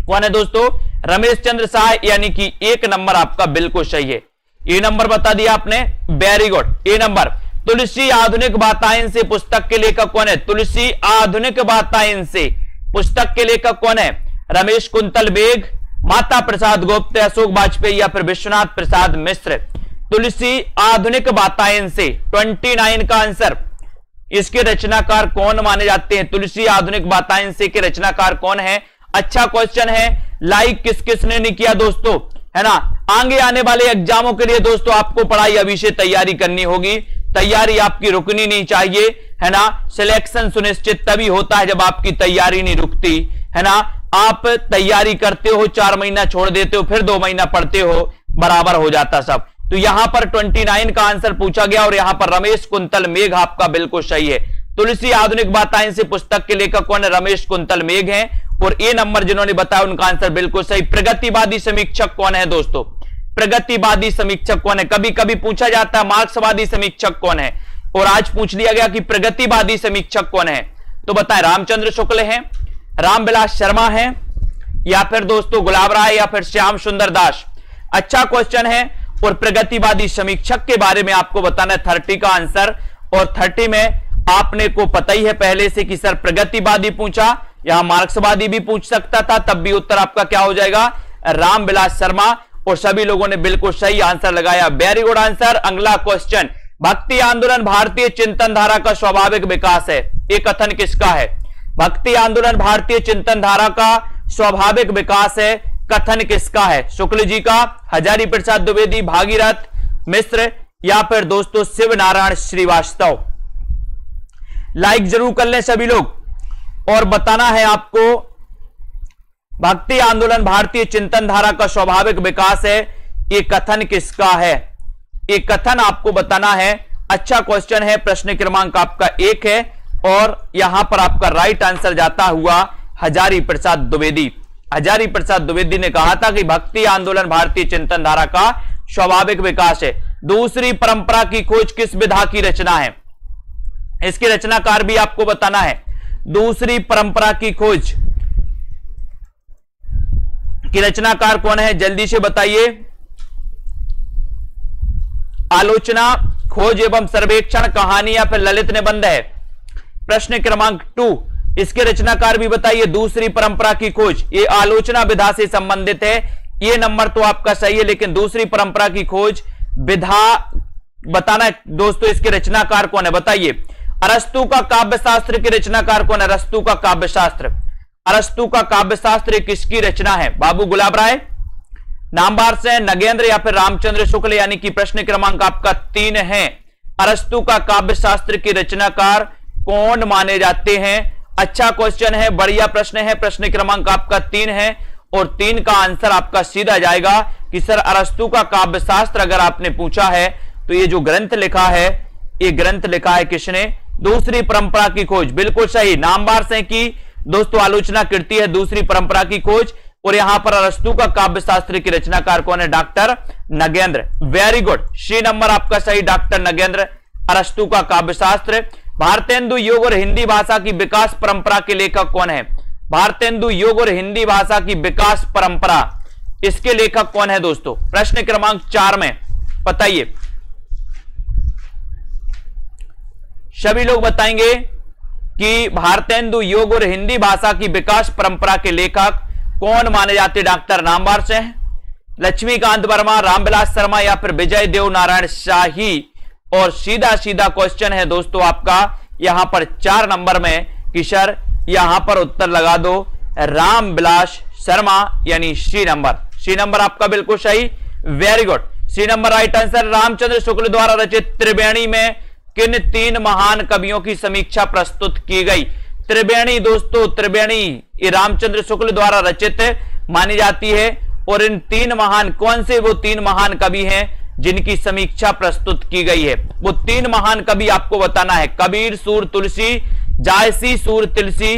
कौन है दोस्तों? रमेश चंद्र शाह, यानी कि एक नंबर आपका बिल्कुल सही है। ए नंबर बता दिया आपने, वेरी गुड। ए नंबर। तुलसी आधुनिक वातायन से पुस्तक के लेखक कौन है? तुलसी आधुनिक वातायन से पुस्तक के लेखक कौन है? रमेश कुंतल बेग, माता प्रसाद गुप्त, अशोक वाजपेयी, या फिर विश्वनाथ प्रसाद मिश्र। तुलसी आधुनिक वातायन से 29 का आंसर। इसके रचनाकार कौन माने जाते हैं? तुलसी आधुनिक वातायन से के रचनाकार कौन है? अच्छा क्वेश्चन है। लाइक किस किसने नहीं किया दोस्तों, है ना? आगे आने वाले एग्जामों के लिए दोस्तों आपको पढ़ाई अभी से तैयारी करनी होगी। तैयारी आपकी रुकनी नहीं चाहिए, है ना? सिलेक्शन सुनिश्चित तभी होता है जब आपकी तैयारी नहीं रुकती, है ना? आप तैयारी करते हो, 4 महीना छोड़ देते हो, फिर 2 महीना पढ़ते हो, बराबर हो जाता सब। तो यहां पर 29 का आंसर पूछा गया और यहां पर रमेश कुंतल मेघ आपका बिल्कुल सही है। तुलसी आधुनिक वातायन से पुस्तक के लेखक कौन है? रमेश कुंतल मेघ हैं। और ए नंबर जिन्होंने बताया उनका आंसर बिल्कुल सही। प्रगतिवादी समीक्षक कौन है दोस्तों? प्रगतिवादी समीक्षक कौन है? कभी कभी पूछा जाता है मार्क्सवादी समीक्षक कौन है, और आज पूछ लिया गया कि प्रगतिवादी समीक्षक कौन है। तो बताएं, रामचंद्र शुक्ल हैं, रामविलास शर्मा हैं, या फिर दोस्तों गुलाब राय, या फिर श्याम सुंदर दास। अच्छा क्वेश्चन है। और प्रगतिवादी समीक्षक के बारे में आपको बताना है 30 का आंसर। और 30 में आपने को पता ही है पहले से कि सर प्रगतिवादी पूछा, यहां मार्क्सवादी भी पूछ सकता था, तब भी उत्तर आपका क्या हो जाएगा? रामविलास शर्मा। और सभी लोगों ने बिल्कुल सही आंसर लगाया, वेरी गुड आंसर। अगला क्वेश्चन, भक्ति आंदोलन भारतीय चिंतन धारा का स्वाभाविक विकास है, ये कथन किसका है? भक्ति आंदोलन भारतीय चिंतन धारा का स्वाभाविक विकास है, कथन किसका है? शुक्ल जी का, हजारी प्रसाद द्विवेदी, भागीरथ मिश्र, या फिर दोस्तों शिव नारायण श्रीवास्तव। लाइक जरूर कर लें सभी लोग। और बताना है आपको भक्ति आंदोलन भारतीय चिंतन धारा का स्वाभाविक विकास है, ये कथन किसका है? ये कथन आपको बताना है। अच्छा क्वेश्चन है। प्रश्न क्रमांक आपका 1 है और यहां पर आपका राइट आंसर जाता हुआ हजारी प्रसाद द्विवेदी। हजारी प्रसाद द्विवेदी ने कहा था कि भक्ति आंदोलन भारतीय चिंतन धारा का स्वाभाविक विकास है। दूसरी परंपरा की खोज किस विधा की रचना है? इसके रचनाकार भी आपको बताना है। दूसरी परंपरा की खोज की रचनाकार कौन है? जल्दी से बताइए। आलोचना, खोज एवं सर्वेक्षण, कहानी, या फिर ललित निबंध है। प्रश्न क्रमांक 2, इसके रचनाकार भी बताइए। दूसरी परंपरा की खोज, ये आलोचना विधा से संबंधित है। ये नंबर तो आपका सही है, लेकिन दूसरी परंपरा की खोज विधा बताना है दोस्तों। इसके रचनाकार कौन है बताइए। अरस्तु का काव्यशास्त्र के रचनाकार कौन है? अरस्तु का काव्यशास्त्र, अरस्तु का काव्यशास्त्र किसकी रचना है? बाबू गुलाब राय, नामवर सेन, नगेंद्र, या फिर रामचंद्र शुक्ल। यानी कि प्रश्न क्रमांक आपका 3 है। अरस्तु का काव्यशास्त्र के रचनाकार कौन माने जाते हैं? अच्छा क्वेश्चन है, बढ़िया प्रश्न है। प्रश्न क्रमांक आपका 3 है और 3 का आंसर आपका सीधा जाएगा कि सर अरस्तु का काव्य शास्त्र अगर आपने पूछा है तो ये जो ग्रंथ लिखा है, ये ग्रंथ लिखा है किसने? दूसरी परंपरा की खोज। बिल्कुल सही, नामवार से की दोस्तों आलोचना कीर्ति है दूसरी परंपरा की खोज। और यहां पर अरस्तु का काव्य शास्त्र की रचनाकार कौन है? Doctor Nagendra. Very good, C number आपका सही, डॉक्टर नगेंद्र। अरस्तु का काव्य शास्त्र। भारतेंदु योग और हिंदी भाषा की विकास परंपरा के लेखक कौन है? भारतेंदु योग और हिंदी भाषा की विकास परंपरा, इसके लेखक कौन है दोस्तों? प्रश्न क्रमांक 4 में बताइए। सभी लोग बताएंगे कि भारतेंदु योग और हिंदी भाषा की विकास परंपरा के लेखक कौन माने जाते? डॉक्टर नामवार से लक्ष्मीकांत वर्मा, रामविलास शर्मा या फिर विजय देव नारायण शाही। और सीधा सीधा क्वेश्चन है दोस्तों आपका यहां पर 4 नंबर में कि सर यहां पर उत्तर लगा दो रामविलास शर्मा, यानी सी नंबर। सी नंबर आपका बिल्कुल सही, very good, C number right answer. Ramchandra Shukla द्वारा रचित त्रिवेणी में किन 3 महान कवियों की समीक्षा प्रस्तुत की गई? त्रिवेणी दोस्तों, त्रिवेणी ये रामचंद्र शुक्ल द्वारा रचित मानी जाती है। और इन 3 महान, कौन से वो 3 महान कवि हैं जिनकी समीक्षा प्रस्तुत की गई है? वो 3 महान कवि आपको बताना है। कबीर सूर तुलसी, जायसी सूर तुलसी,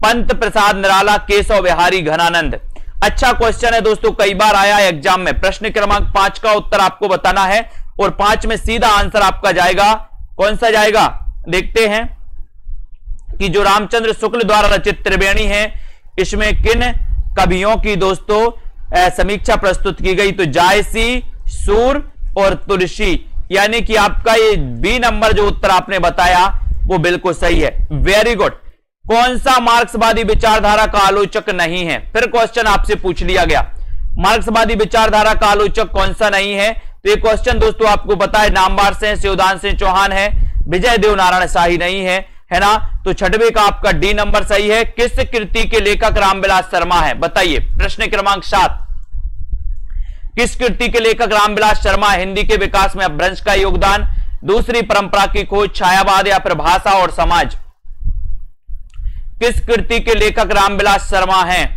पंत प्रसाद निराला, केशव बिहारी घनानंद। अच्छा क्वेश्चन है दोस्तों, कई बार आया है एग्जाम में। प्रश्न क्रमांक 5 का उत्तर आपको बताना है और 5 में सीधा आंसर आपका जाएगा, कौन सा जाएगा? देखते हैं कि जो रामचंद्र शुक्ल द्वारा रचित त्रिवेणी है, इसमें किन कवियों की दोस्तों समीक्षा प्रस्तुत की गई? तो जायसी, सूर और तुलसी, यानी कि आपका ये बी नंबर जो उत्तर आपने बताया वो बिल्कुल सही है। Very good. कौन सा मार्क्सवादी विचारधारा का आलोचक नहीं है? फिर क्वेश्चन आपसे पूछ लिया गया, मार्क्सवादी विचारधारा का आलोचक कौन सा नहीं है? तो ये क्वेश्चन दोस्तों आपको पता है, नामवार से शिवदान सिंह चौहान है, विजय देव नारायण शाही नहीं है ना? तो 6वें का आपका डी नंबर सही है। किस कृति के लेखक रामविलास शर्मा है? बताइए। प्रश्न क्रमांक 7, किस कृति के लेखक रामविलास शर्मा? हिंदी के विकास में अपभ्रंश का योगदान, दूसरी परंपरा की खोज, छायावाद या फिर भाषा और समाज। किस कृति के लेखक रामविलास शर्मा हैं?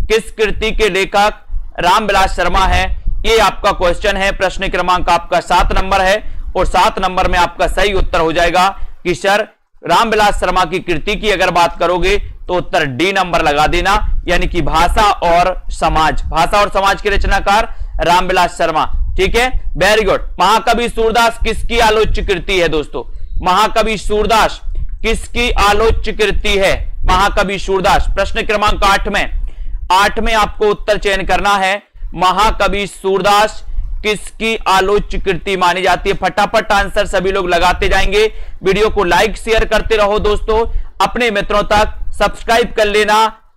किस कृति के लेखक रामविलास शर्मा हैं? ये आपका क्वेश्चन है। प्रश्न क्रमांक आपका 7 नंबर है और 7 नंबर में आपका सही उत्तर हो जाएगा कि सर रामविलास शर्मा की कृति की अगर बात करोगे तो उत्तर डी नंबर लगा देना, यानी कि भाषा और समाज। भाषा और समाज के रचनाकार रामविलास शर्मा। ठीक है, वेरी गुड। महाकवि सूरदास किसकी आलोच्य कृति है दोस्तों? महाकवि सूरदास किसकी आलोच्य कृति है? महाकवि सूरदास। प्रश्न क्रमांक 8 में आपको उत्तर चयन करना है। महाकवि सूरदास किसकी आलोच्य कृति मानी जाती है? फटाफट आंसर सभी लोग लगाते जाएंगे। वीडियो को लाइक शेयर करते रहो दोस्तों, अपने मित्रों तक सब्सक्राइब कर लेना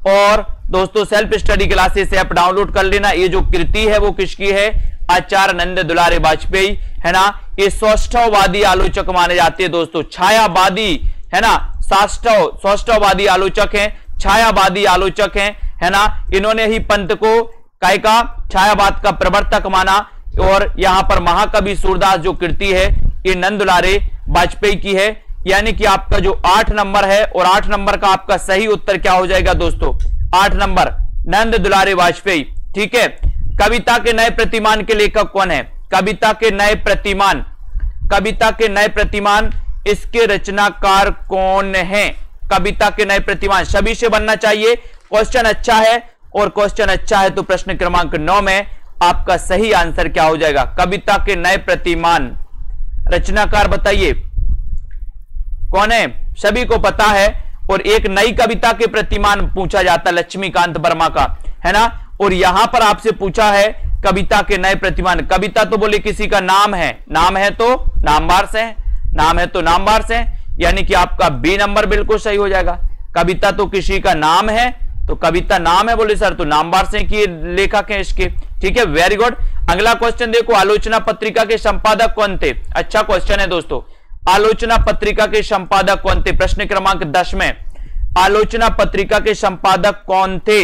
और दोस्तों self study classes app download कर लेना। ये जो कृति है वो किसकी है? आचार्य नंद दुलारे वाजपेयी, है ना? ये सौष्ठववादी आलोचक माने जाते हैं दोस्तों, छायावादी, है ना? सौष्ठववादी आलोचक हैं, छायावादी आलोचक हैं, है ना? इन्होंने ही पंत को काय का छायावाद का प्रवर्तक माना। और यहां पर महाकवि सूरदास जो कृति है ये नंद दुलारे वाजपेयी की है, यानी कि आपका जो 8 नंबर है और 8 नंबर का आपका सही उत्तर क्या हो जाएगा दोस्तों? 8 नंबर नंद दुलारे वाजपेयी। ठीक है। कविता के नए प्रतिमान के लेखक कौन है? कविता के नए प्रतिमान, कविता के नए प्रतिमान, इसके रचनाकार कौन है? कविता के नए प्रतिमान सभी से बनना चाहिए। क्वेश्चन अच्छा है और क्वेश्चन अच्छा है तो प्रश्न क्रमांक 9 में आपका सही आंसर क्या हो जाएगा? कविता के नए प्रतिमान रचनाकार बताइए कौन है? सभी को पता है। और एक नई कविता के प्रतिमान पूछा जाता है लक्ष्मीकांत वर्मा का, है ना? और यहां पर आपसे पूछा है कविता के नए प्रतिमान। कविता तो बोले किसी का नाम है, नाम है तो नामवार से, नाम है तो नामवार से, यानी कि आपका बी नंबर बिल्कुल सही हो जाएगा। कविता तो किसी का नाम है, तो कविता नाम है बोले सर तो नामवार से की लेखक है इसके। ठीक है, वेरी गुड। अगला क्वेश्चन देखो, आलोचना पत्रिका के संपादक कौन थे? अच्छा क्वेश्चन है दोस्तों, आलोचना पत्रिका के संपादक कौन थे? प्रश्न क्रमांक 10 में आलोचना पत्रिका के संपादक कौन थे?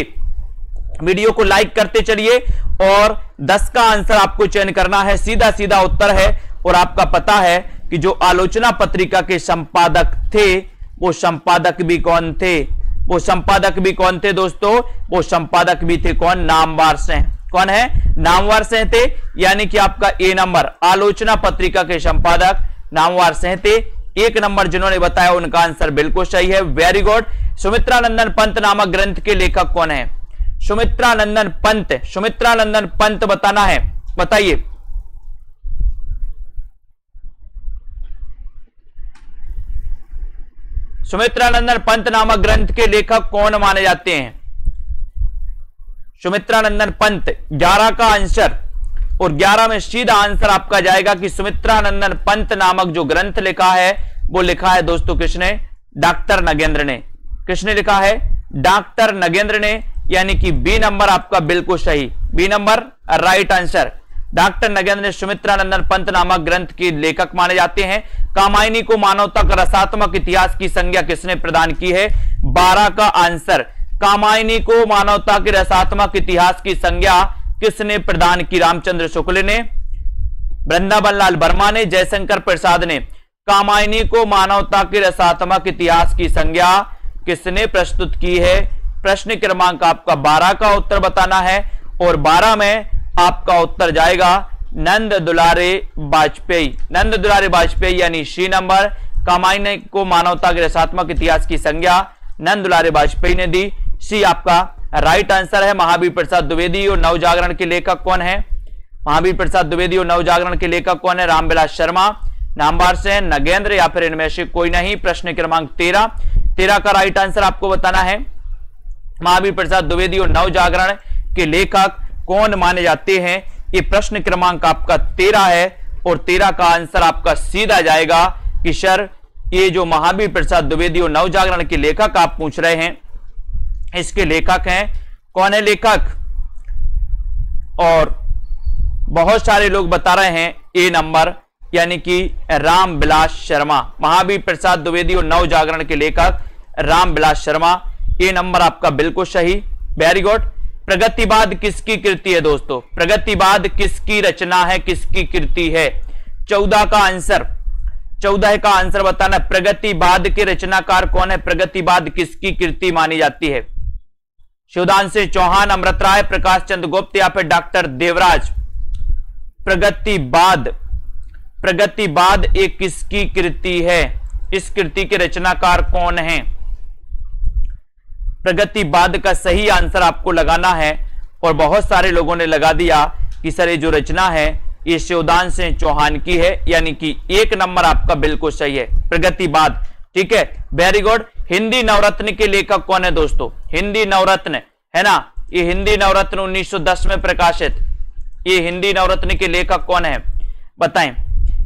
वीडियो को लाइक करते चलिए और 10 का आंसर आपको चयन करना है। सीधा सीधा उत्तर है और आपका पता है कि जो आलोचना पत्रिका के संपादक थे वो संपादक भी कौन थे? वो संपादक भी कौन थे दोस्तों? वो संपादक भी थे कौन? नामवार से। कौन है? नामवर सहते, यानी कि आपका ए नंबर आलोचना पत्रिका के संपादक नामवर सहते। 1 नंबर जिन्होंने बताया उनका आंसर बिल्कुल सही है, वेरी गुड। सुमित्रानंदन पंत नामक ग्रंथ के लेखक कौन है? सुमित्रानंदन पंत, सुमित्रानंदन पंत बताना है, बताइए। सुमित्रानंदन पंत नामक ग्रंथ के लेखक कौन माने जाते हैं? सुमित्रानंदन पंत 11 का आंसर, और 11 में सीधा आंसर आपका जाएगा कि सुमित्रानंदन पंत नामक जो ग्रंथ लिखा है वो लिखा है दोस्तों किसने? डॉक्टर नगेंद्र ने। किसने लिखा है? डॉक्टर नगेंद्र ने, यानी कि बी नंबर आपका बिल्कुल सही, B number right answer. Doctor Nagendra ने सुमित्रानंदन पंत नामक ग्रंथ के लेखक माने जाते हैं। कामायनी को मानवता का रसात्मक इतिहास की संज्ञा किसने प्रदान की है? 12 का आंसर। कामायनी को मानवता के रसात्मक इतिहास की संज्ञा किसने प्रदान की? रामचंद्र शुक्ल ने, वृंदावन लाल वर्मा ने, जयशंकर प्रसाद ने। कामायनी को मानवता के रसात्मक इतिहास की संज्ञा किसने प्रस्तुत की है? प्रश्न क्रमांक आपका 12 का उत्तर बताना है, और 12 में आपका उत्तर जाएगा नंद दुलारे वाजपेयी। नंद दुलारे वाजपेयी यानी सी नंबर। कामायनी को मानवता के रसात्मक इतिहास की संज्ञा नंद दुलारे वाजपेयी ने दी, सी आपका राइट आंसर है। महावीर प्रसाद द्विवेदी और नवजागरण के लेखक कौन है? महावीर प्रसाद द्विवेदी और नवजागरण के लेखक कौन है? रामविलास शर्मा, नामवर से नगेंद्र, या फिर इनमें से कोई नहीं। प्रश्न क्रमांक 13 का राइट आंसर आपको बताना है। महावीर प्रसाद द्विवेदी और नवजागरण के लेखक कौन माने जाते हैं? ये प्रश्न क्रमांक आपका 13 है, और 13 का आंसर आपका सीधा जाएगा कि सर ये जो महावीर प्रसाद द्विवेदी और नवजागरण के लेखक आप पूछ रहे हैं, इसके लेखक हैं, कौन है लेखक? और बहुत सारे लोग बता रहे हैं ए नंबर, यानी कि रामविलास शर्मा। महावीर प्रसाद द्विवेदी और नवजागरण के लेखक रामविलास शर्मा, ए नंबर आपका बिल्कुल सही, वेरी गुड। प्रगतिवाद किसकी कृति है दोस्तों? प्रगतिवाद किसकी रचना है, किसकी कृति है? 14 का आंसर, 14 का आंसर बताना। प्रगतिवाद के रचनाकार कौन है? प्रगतिवाद किसकी कृति मानी जाती है? शिवदान चौहान, अमृत राय, प्रकाश चंद्र गुप्त, या फिर डॉक्टर देवराज? प्रगतिवाद, प्रगतिवाद एक किसकी कृति है? इस कृति के रचनाकार कौन है? प्रगतिवाद का सही आंसर आपको लगाना है, और बहुत सारे लोगों ने लगा दिया कि सर ये जो रचना है ये शिवदान चौहान की है, यानी कि 1 नंबर आपका बिल्कुल सही है, प्रगतिवाद। ठीक है, वेरी गुड। हिंदी नवरत्न के लेखक कौन है दोस्तों? हिंदी नवरत्न है ना, ये हिंदी नवरत्न 1910 में प्रकाशित, ये हिंदी नवरत्न के लेखक कौन है बताएं?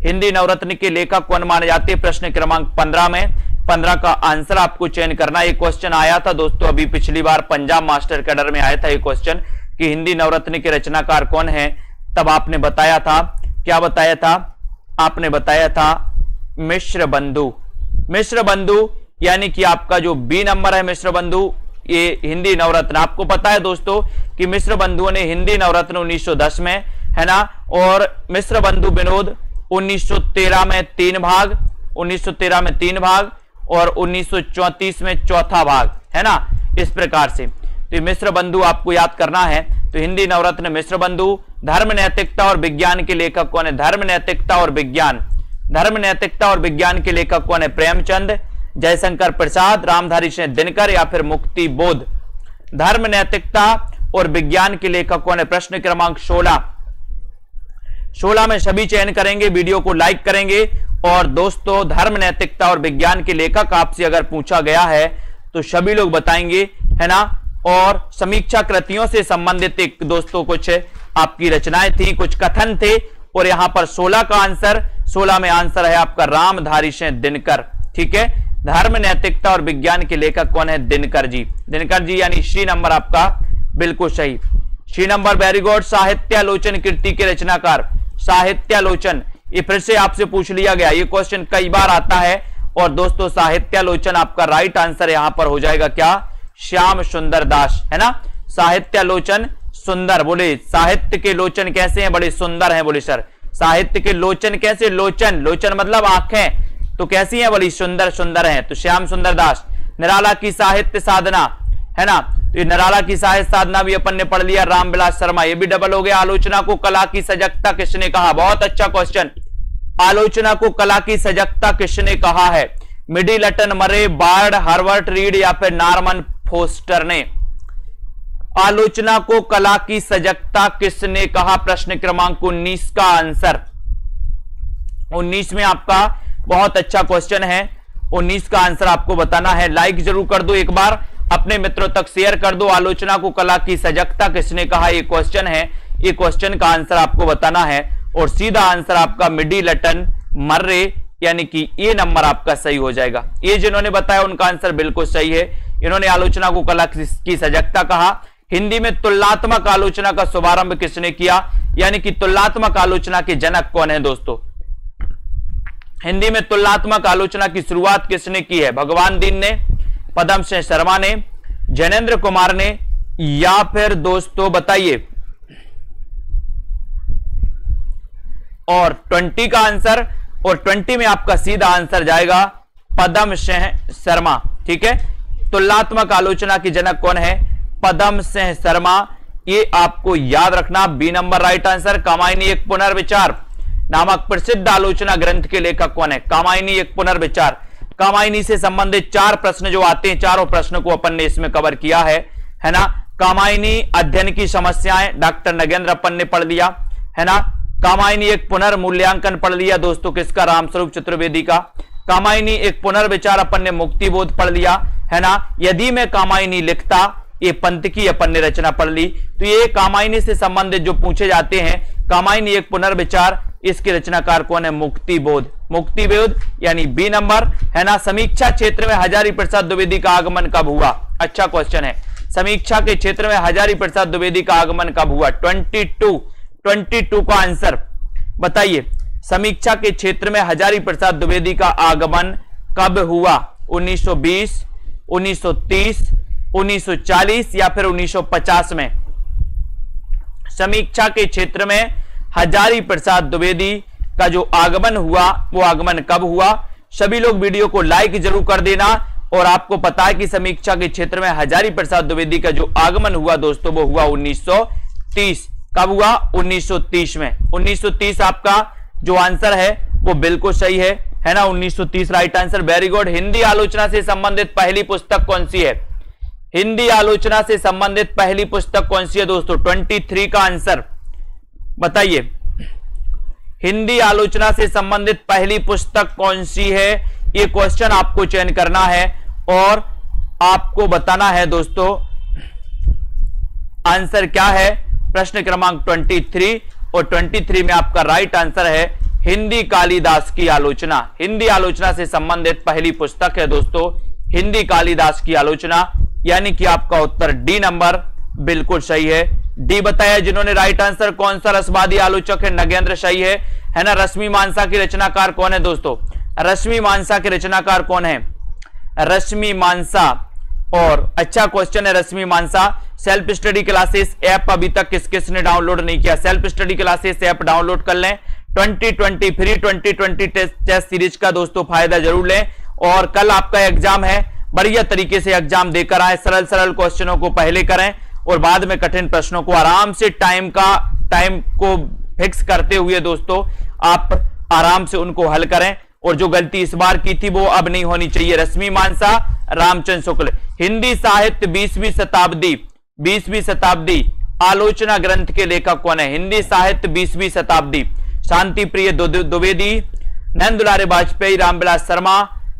हिंदी नवरत्न के लेखक कौन माने जाते हैं? प्रश्न क्रमांक 15 में 15 का आंसर आपको चयन करना। ये क्वेश्चन आया था दोस्तों, अभी पिछली बार पंजाब मास्टर कैडर में आया था ये क्वेश्चन कि हिंदी नवरत्न के रचनाकार कौन है। तब आपने बताया था, क्या बताया था? आपने बताया था मिश्र बंधु। मिश्र बंधु यानी कि आपका जो बी नंबर है मिश्र बंधु, ये हिंदी नवरत्न। आपको पता है दोस्तों कि मिश्र बंधुओं ने हिंदी नवरत्न 1910 में, है ना, और मिश्र बंधु विनोद 1913 में 3 भाग, 1913 में 3 भाग, और 1934 में 4था भाग, है ना, इस प्रकार से। तो मिश्र बंधु आपको याद करना है। तो हिंदी नवरत्न मिश्र बंधु। धर्म नैतिकता और विज्ञान के लेखक कौन है? धर्म नैतिकता और विज्ञान, धर्म नैतिकता और विज्ञान के लेखक कौन है? प्रेमचंद, जयशंकर प्रसाद, रामधारी सिंह दिनकर, या फिर मुक्ति बोध? धर्म नैतिकता और विज्ञान के लेखक कौन है? प्रश्न क्रमांक 16 में सभी चयन करेंगे, वीडियो को लाइक करेंगे। और दोस्तों धर्म नैतिकता और विज्ञान के लेखक आपसे अगर पूछा गया है तो सभी लोग बताएंगे, है ना। और समीक्षा कृतियों से संबंधित एक दोस्तों कुछ आपकी रचनाएं थी, कुछ कथन थे, और यहां पर 16 का आंसर, 16 में आंसर है आपका रामधारी सिंह दिनकर। ठीक है, धर्म नैतिकता और विज्ञान के लेखक कौन है? दिनकर जी, दिनकर जी, यानी सी नंबर आपका बिल्कुल सही, सी नंबर, वेरी गुड। साहित्यालोचन कृति के रचनाकार, साहित्यालोचन, ये फिर से आपसे पूछ लिया गया, ये क्वेश्चन कई बार आता है। और दोस्तों साहित्यालोचन आपका राइट आंसर यहां पर हो जाएगा क्या? श्याम सुंदर दास, है ना। साहित्यालोचन सुंदर, बोले साहित्य के लोचन कैसे हैं? बड़े सुंदर हैं। बोले सर साहित्य के लोचन कैसे? लोचन, लोचन मतलब आंखें, तो कैसी हैं? बड़ी सुंदर, सुंदर हैं। तो श्याम सुंदर दास। निराला की साहित्य साधना, है ना, ये नराला की साहित्य साधना भी अपन ने पढ़ लिया, रामविलास शर्मा, ये भी डबल हो गया। आलोचना को कला की सजगता किसने कहा? बहुत अच्छा क्वेश्चन। आलोचना को कला की सजगता किसने कहा है? मिडिलटन, मरे, बार्ड, हार्वर्ट रीड या फिर नॉर्मन फोस्टर ने? आलोचना को कला की सजगता किसने कहा? प्रश्न क्रमांक 19 का आंसर 19 में आपका बहुत अच्छा क्वेश्चन है। 19 का आंसर आपको बताना है। लाइक जरूर कर दो, एक बार अपने मित्रों तक शेयर कर दो। आलोचना को कला की सजगता किसने कहा? ये क्वेश्चन है, ये क्वेश्चन का आंसर आपको बताना है और सीधा आंसर आपका मिडिलटन, मर्रे, यानी कि ये नंबर आपका सही हो जाएगा। ये जिन्होंने बताया उनका आंसर बिल्कुल सही है। इन्होंने आलोचना को कला की सजगता कहा। हिंदी में तुलनात्मक आलोचना का शुभारंभ किसने किया? यानी कि तुलनात्मक आलोचना के जनक कौन है दोस्तों? हिंदी में तुलनात्मक आलोचना की शुरुआत किसने की है? भगवान दीन ने, पदम सिंह शर्मा ने, जैनेन्द्र कुमार ने, या फिर दोस्तों बताइए। और 20 का आंसर, और 20 में आपका सीधा आंसर जाएगा पदम सिंह शर्मा। ठीक है, तुलनात्मक आलोचना की जनक कौन है? पदम सिंह शर्मा। ये आपको याद रखना। B number right answer. Kamayani एक पुनर्विचार नामक प्रसिद्ध आलोचना ग्रंथ के लेखक कौन है? कामायनी एक पुनर्विचार। कामायनी से संबंधित 4 प्रश्न जो आते हैं, चारों प्रश्न को अपन ने इसमें कवर किया है ना। कामायनी अध्ययन की समस्याएं डॉक्टर नगेंद्र अपन ने पढ़ लिया, है ना। कामायनी एक पुनर्मूल्यांकन पढ़ लिया दोस्तों, किसका? रामस्वरूप चतुर्वेदी का। कामायनी एक पुनर्विचार अपन ने मुक्तिबोध पढ़ लिया, है ना। यदि मैं कामायनी लिखता, ये पंत की अपन ने रचना पढ़ ली। तो ये कामायनी से संबंधित जो पूछे जाते हैं, कामायनी एक पुनर्विचार, इसके रचनाकार कौन है? मुक्तिबोध। मुक्तिबोध यानी बी नंबर, है ना। समीक्षा क्षेत्र में हजारी प्रसाद द्विवेदी का आगमन कब हुआ? अच्छा क्वेश्चन है। समीक्षा के क्षेत्र में हजारी प्रसाद द्विवेदी का आगमन कब हुआ? 22 का आंसर बताइए। समीक्षा के क्षेत्र में हजारी प्रसाद द्विवेदी का आगमन कब हुआ? 1920, 1930, 1940 या फिर 1950 में? समीक्षा के क्षेत्र में हजारी प्रसाद द्विवेदी का जो आगमन हुआ, वो आगमन कब हुआ? सभी लोग वीडियो को लाइक जरूर कर देना। और आपको पता है कि समीक्षा के क्षेत्र में हजारी प्रसाद द्विवेदी का जो आगमन हुआ दोस्तों, वो हुआ 1930। कब हुआ? 1930 में। 1930 आपका जो आंसर है वो बिल्कुल सही है ना। 1930 right answer, very good. Hindi आलोचना से संबंधित पहली पुस्तक कौन सी है? हिंदी आलोचना से संबंधित पहली पुस्तक कौन सी है दोस्तों? 23 का आंसर बताइए। हिंदी आलोचना से संबंधित पहली पुस्तक कौन सी है? ये क्वेश्चन आपको चयन करना है और आपको बताना है दोस्तों आंसर क्या है। प्रश्न क्रमांक 23, और 23 में आपका राइट आंसर है हिंदी कालिदास की आलोचना। हिंदी आलोचना से संबंधित पहली पुस्तक है दोस्तों, हिंदी कालिदास की आलोचना, यानी कि आपका उत्तर डी नंबर बिल्कुल सही है। डी बताया जिन्होंने राइट आंसर। कौन सा रसवादी आलोचक है? नगेंद्र सही है ना। रश्मि मानसा की रचनाकार कौन है दोस्तों? रश्मि मानसा के रचनाकार कौन है? रश्मि मानसा। और अच्छा क्वेश्चन है रश्मि मानसा। सेल्फ स्टडी क्लासेस ऐप अभी तक किस किस ने डाउनलोड नहीं किया? Self study classes app download कर लें। 2020 फ्री 2020 टेस्ट सीरीज का दोस्तों फायदा जरूर लें। और कल आपका एग्जाम है, बढ़िया तरीके से एग्जाम देकर आए। सरल सरल क्वेश्चनों को पहले करें और बाद में कठिन प्रश्नों को आराम से टाइम को फिक्स करते हुए दोस्तों आप आराम से उनको हल करें। और जो गलती इस बार की थी वो अब नहीं होनी चाहिए। रश्मि मानसा, रामचंद्र शुक्ल। हिंदी साहित्य 20वीं शताब्दी आलोचना ग्रंथ के लेखक कौन है? हिंदी साहित्य 20वीं शताब्दी। शांति प्रिय द्विवेदी, नंद दुलारे वाजपेयी, रामविलास शर्मा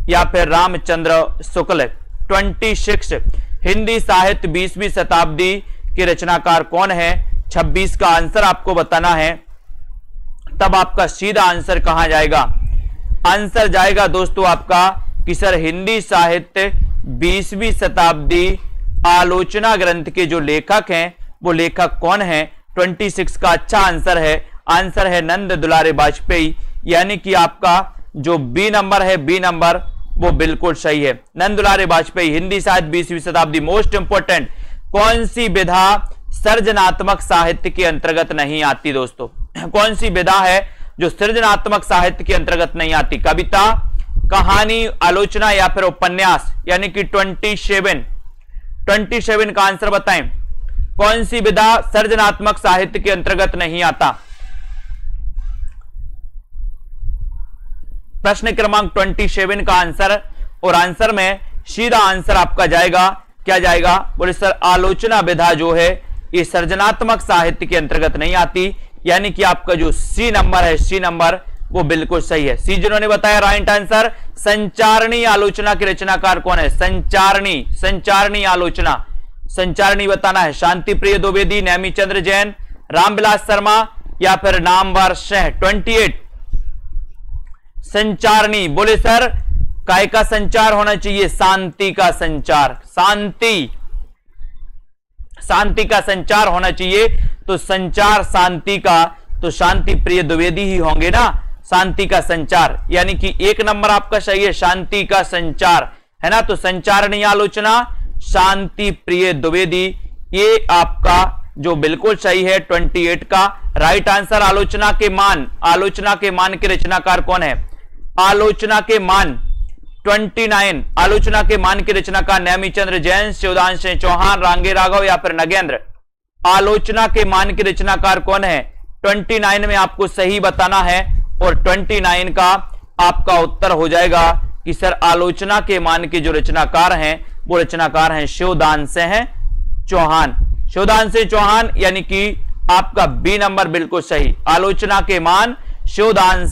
या फिर रामचंद्र शुक्ल। 26 हिंदी साहित्य 20वीं शताब्दी के रचनाकार कौन है? 26 का आंसर आपको बताना है। तब आपका सीधा आंसर कहां जाएगा? आंसर जाएगा दोस्तों आपका कि सर हिंदी साहित्य 20वीं शताब्दी आलोचना ग्रंथ के जो लेखक हैं वो लेखक कौन है? 26 का अच्छा आंसर है। आंसर है नंद दुलारे वाजपेयी, यानी कि आपका जो बी नंबर है, बी नंबर वो बिल्कुल सही है। नंद दुलारे वाजपेयी। हिंदी साहित्य 20वीं शताब्दी। मोस्ट इंपोर्टेंट, कौन सी विधा सृजनात्मक साहित्य के अंतर्गत नहीं आती दोस्तों? कौन सी विधा है जो सृजनात्मक साहित्य के अंतर्गत नहीं आती? कविता, कहानी, आलोचना या फिर उपन्यास? यानी कि 27 27 का आंसर बताएं। कौन सी विधा सृजनात्मक साहित्य के अंतर्गत नहीं आता? प्रश्न क्रमांक 27 का आंसर, और आंसर में सीधा आंसर आपका जाएगा, क्या जाएगा? बोले सर आलोचना विधा जो है ये सृजनात्मक साहित्य के अंतर्गत नहीं आती, यानी कि आपका जो सी नंबर है, सी नंबर वो बिल्कुल सही है। सी जिन्होंने बताया राइट आंसर। संचारणी आलोचना के रचनाकार कौन है? संचारणी आलोचना, संचारणी बताना है। शांति प्रिय द्विवेदी, नेमीचंद्र जैन, रामविलास शर्मा या फिर नामवर सिंह। 28 संचारणी, बोले सर काय का संचार होना चाहिए? शांति का संचार, शांति का संचार होना चाहिए। तो संचार शांति का, तो शांति प्रिय द्विवेदी ही होंगे ना, शांति का संचार, यानी कि एक नंबर आपका सही है, शांति का संचार है ना। तो संचारणी आलोचना, शांति प्रिय द्विवेदी, ये आपका जो बिल्कुल सही है 28 का राइट आंसर। आलोचना के मान, आलोचना के मान के रचनाकार कौन है? आलोचना के मान 29, आलोचना के मान की रचनाकार नेमीचंद्र जैन, शिवदान सिंह चौहान, रांगे राघव या फिर नगेंद्र। आलोचना के मान की रचनाकार कौन है? 29 में आपको सही बताना है, और 29 का आपका उत्तर हो जाएगा कि सर आलोचना के मान के जो रचनाकार हैं वो रचनाकार हैं शिवदान सिंह चौहान। शिवदान सिंह चौहान, यानी कि आपका बी नंबर बिल्कुल सही। आलोचना के मान शिवदान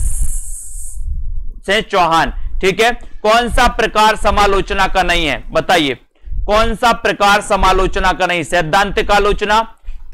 सिंह चौहान, ठीक है। कौन सा प्रकार समालोचना का नहीं है? बताइए कौन सा प्रकार समालोचना का नहीं? सैद्धांतिक आलोचना,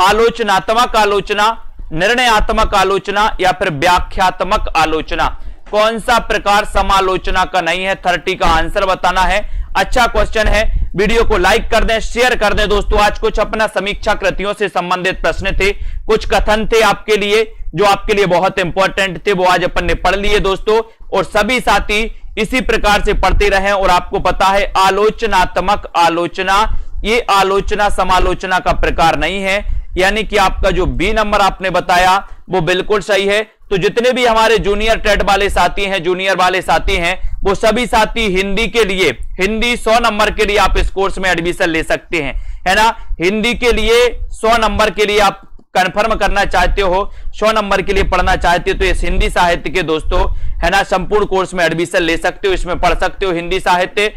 आलोचनात्मक आलोचना, निर्णयात्मक आलोचना या फिर व्याख्यात्मक आलोचना? कौन सा प्रकार समालोचना का नहीं है? 30 का आंसर बताना है। अच्छा क्वेश्चन है, वीडियो को लाइक कर दें, शेयर कर दें दोस्तों। आज कुछ अपना समीक्षा कृतियों से संबंधित प्रश्न थे, कुछ कथन थे आपके लिए जो आपके लिए बहुत इंपॉर्टेंट थे, वो आज अपन ने पढ़ लिए दोस्तों। और सभी साथी इसी प्रकार से पढ़ते रहें। और आपको पता है आलोचनात्मक आलोचना, ये आलोचना समालोचना का प्रकार नहीं है, यानी कि आपका जो बी नंबर आपने बताया वो बिल्कुल सही है। तो जितने भी हमारे जूनियर टेट वाले साथी हैं, जूनियर वाले साथी हैं, वो सभी साथी हिंदी के लिए, हिंदी 100 नंबर के लिए आप इस कोर्स में एडमिशन ले सकते हैं, है ना। हिंदी के लिए 100 नंबर के लिए आप कंफर्म करना चाहते हो, 100 नंबर के लिए पढ़ना चाहते हो, तो इस हिंदी साहित्य के दोस्तों, है ना, संपूर्ण कोर्स में एडमिशन ले सकते हो। इसमें पढ़ सकते हो हिंदी साहित्य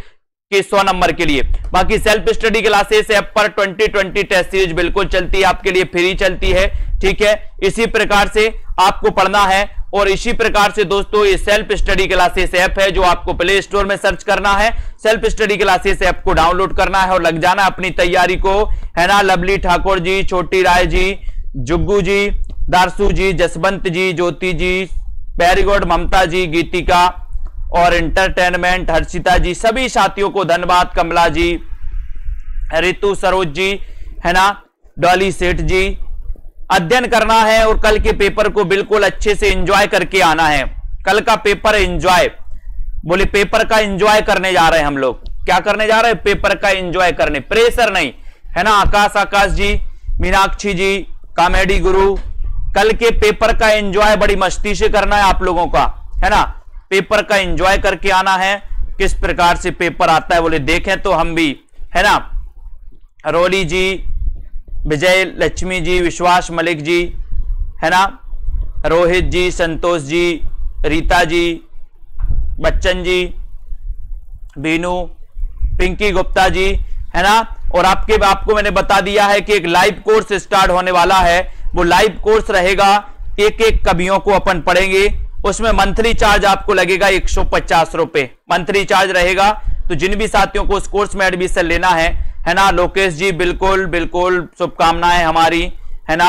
के 100 नंबर के लिए। बाकी सेल्फ स्टडी क्लासेस ऐप पर 2020 टेस्ट सीरीज बिल्कुल चलती है, आपके लिए फ्री चलती है, ठीक है। इसी प्रकार से आपको पढ़ना है। और इसी प्रकार से दोस्तों ये सेल्फ स्टडी क्लासेस ऐप है जो आपको प्ले स्टोर में सर्च करना है, सेल्फ स्टडी क्लासेस ऐप को डाउनलोड करना है और लग जाना अपनी तैयारी को, है ना। लवली ठाकुर जी, छोटी राय जी, जुग्गू जी, दारसू जी, जसवंत जी, ज्योति जी, वेरी गुड, ममता जी, गीतिका और एंटरटेनमेंट, हर्षिता जी, सभी साथियों को धन्यवाद। कमला जी, रितु, सरोज जी, है ना, डॉली सेठ जी। अध्ययन करना है और कल के पेपर को बिल्कुल अच्छे से एंजॉय करके आना है। कल का पेपर एंजॉय, बोले पेपर का एंजॉय करने जा रहे हैं हम लोग। क्या करने जा रहे हैं? पेपर का एंजॉय करने, प्रेशर नहीं, है ना। आकाश जी, मीनाक्षी जी, कॉमेडी गुरु, कल के पेपर का एंजॉय बड़ी मस्ती से करना है आप लोगों का, है ना। पेपर का एंजॉय करके आना है। किस प्रकार से पेपर आता है बोले देखें तो हम भी, है ना। रोली जी, विजय लक्ष्मी जी, विश्वास मलिक जी, है ना, रोहित जी, संतोष जी, रीता जी, बच्चन जी, बीनू, पिंकी गुप्ता जी, है ना। और आपको मैंने बता दिया है कि एक लाइव कोर्स स्टार्ट होने वाला है। वो लाइव कोर्स रहेगा, एक एक कवियों को अपन पढ़ेंगे। उसमें मंथली चार्ज आपको लगेगा 150 रुपए मंथली चार्ज रहेगा। तो जिन भी साथियों को उस कोर्स में एडमिशन लेना है ना, लोकेश जी बिल्कुल बिल्कुल शुभकामनाएं हमारी, है ना।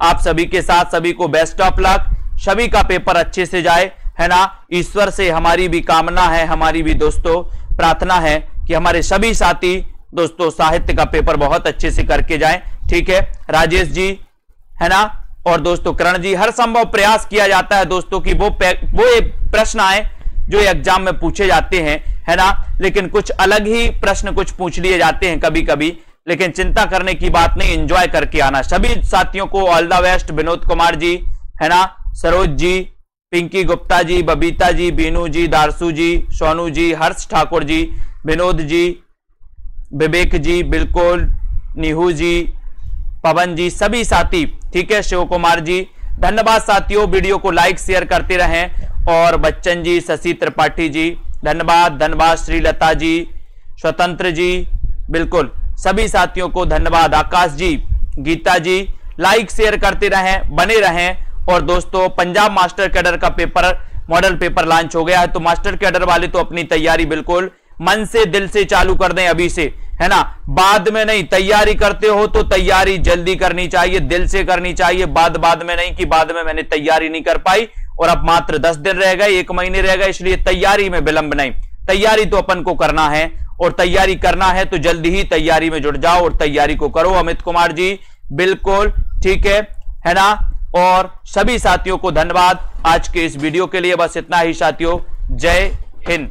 आप सभी के साथ सभी को बेस्ट ऑफ लक, सभी का पेपर अच्छे से जाए, है ना। ईश्वर से हमारी भी कामना है, हमारी भी दोस्तों प्रार्थना है कि हमारे सभी साथी दोस्तों साहित्य का पेपर बहुत अच्छे से करके जाएं, ठीक है। राजेश जी, है ना, और दोस्तों करण जी, हर संभव प्रयास किया जाता है दोस्तों कि वो प्रश्न आए जो एग्जाम में पूछे जाते हैं, है ना। लेकिन कुछ अलग ही प्रश्न कुछ पूछ लिए जाते हैं कभी कभी, लेकिन चिंता करने की बात नहीं, एंजॉय करके आना। सभी साथियों को all the best. Vinod Kumar ji, है ना, सरोज जी, पिंकी गुप्ता जी, बबीता जी, बीनू जी, दारसू जी, सोनू जी, हर्ष ठाकुर जी, विनोद जी, विवेक जी, बिल्कुल, निहू जी, पवन जी, सभी साथी, ठीक है, शिव कुमार जी, धन्यवाद साथियों। वीडियो को लाइक शेयर करते रहें। और बच्चन जी, शशि त्रिपाठी जी, धन्यवाद, धन्यवाद, श्रीलता जी, स्वतंत्र जी, बिल्कुल सभी साथियों को धन्यवाद, आकाश जी, गीता जी, लाइक शेयर करते रहें, बने रहें। और दोस्तों, पंजाब मास्टर कैडर का पेपर, मॉडल पेपर लॉन्च हो गया है, तो मास्टर कैडर वाले तो अपनी तैयारी बिल्कुल मन से, दिल से चालू कर दें अभी से, है ना, बाद में नहीं। तैयारी करते हो तो तैयारी जल्दी करनी चाहिए, दिल से करनी चाहिए, बाद में नहीं कि बाद में मैंने तैयारी नहीं कर पाई और अब मात्र 10 दिन रह गए, 1 महीने रह गए, इसलिए तैयारी में विलंब नहीं। तैयारी तो अपन को करना है, और तैयारी करना है तो जल्दी ही तैयारी में जुट जाओ और तैयारी को करो। अमित कुमार जी, बिल्कुल ठीक है ना। और सभी साथियों को धन्यवाद आज के इस वीडियो के लिए। बस इतना ही साथियों, जय हिंद।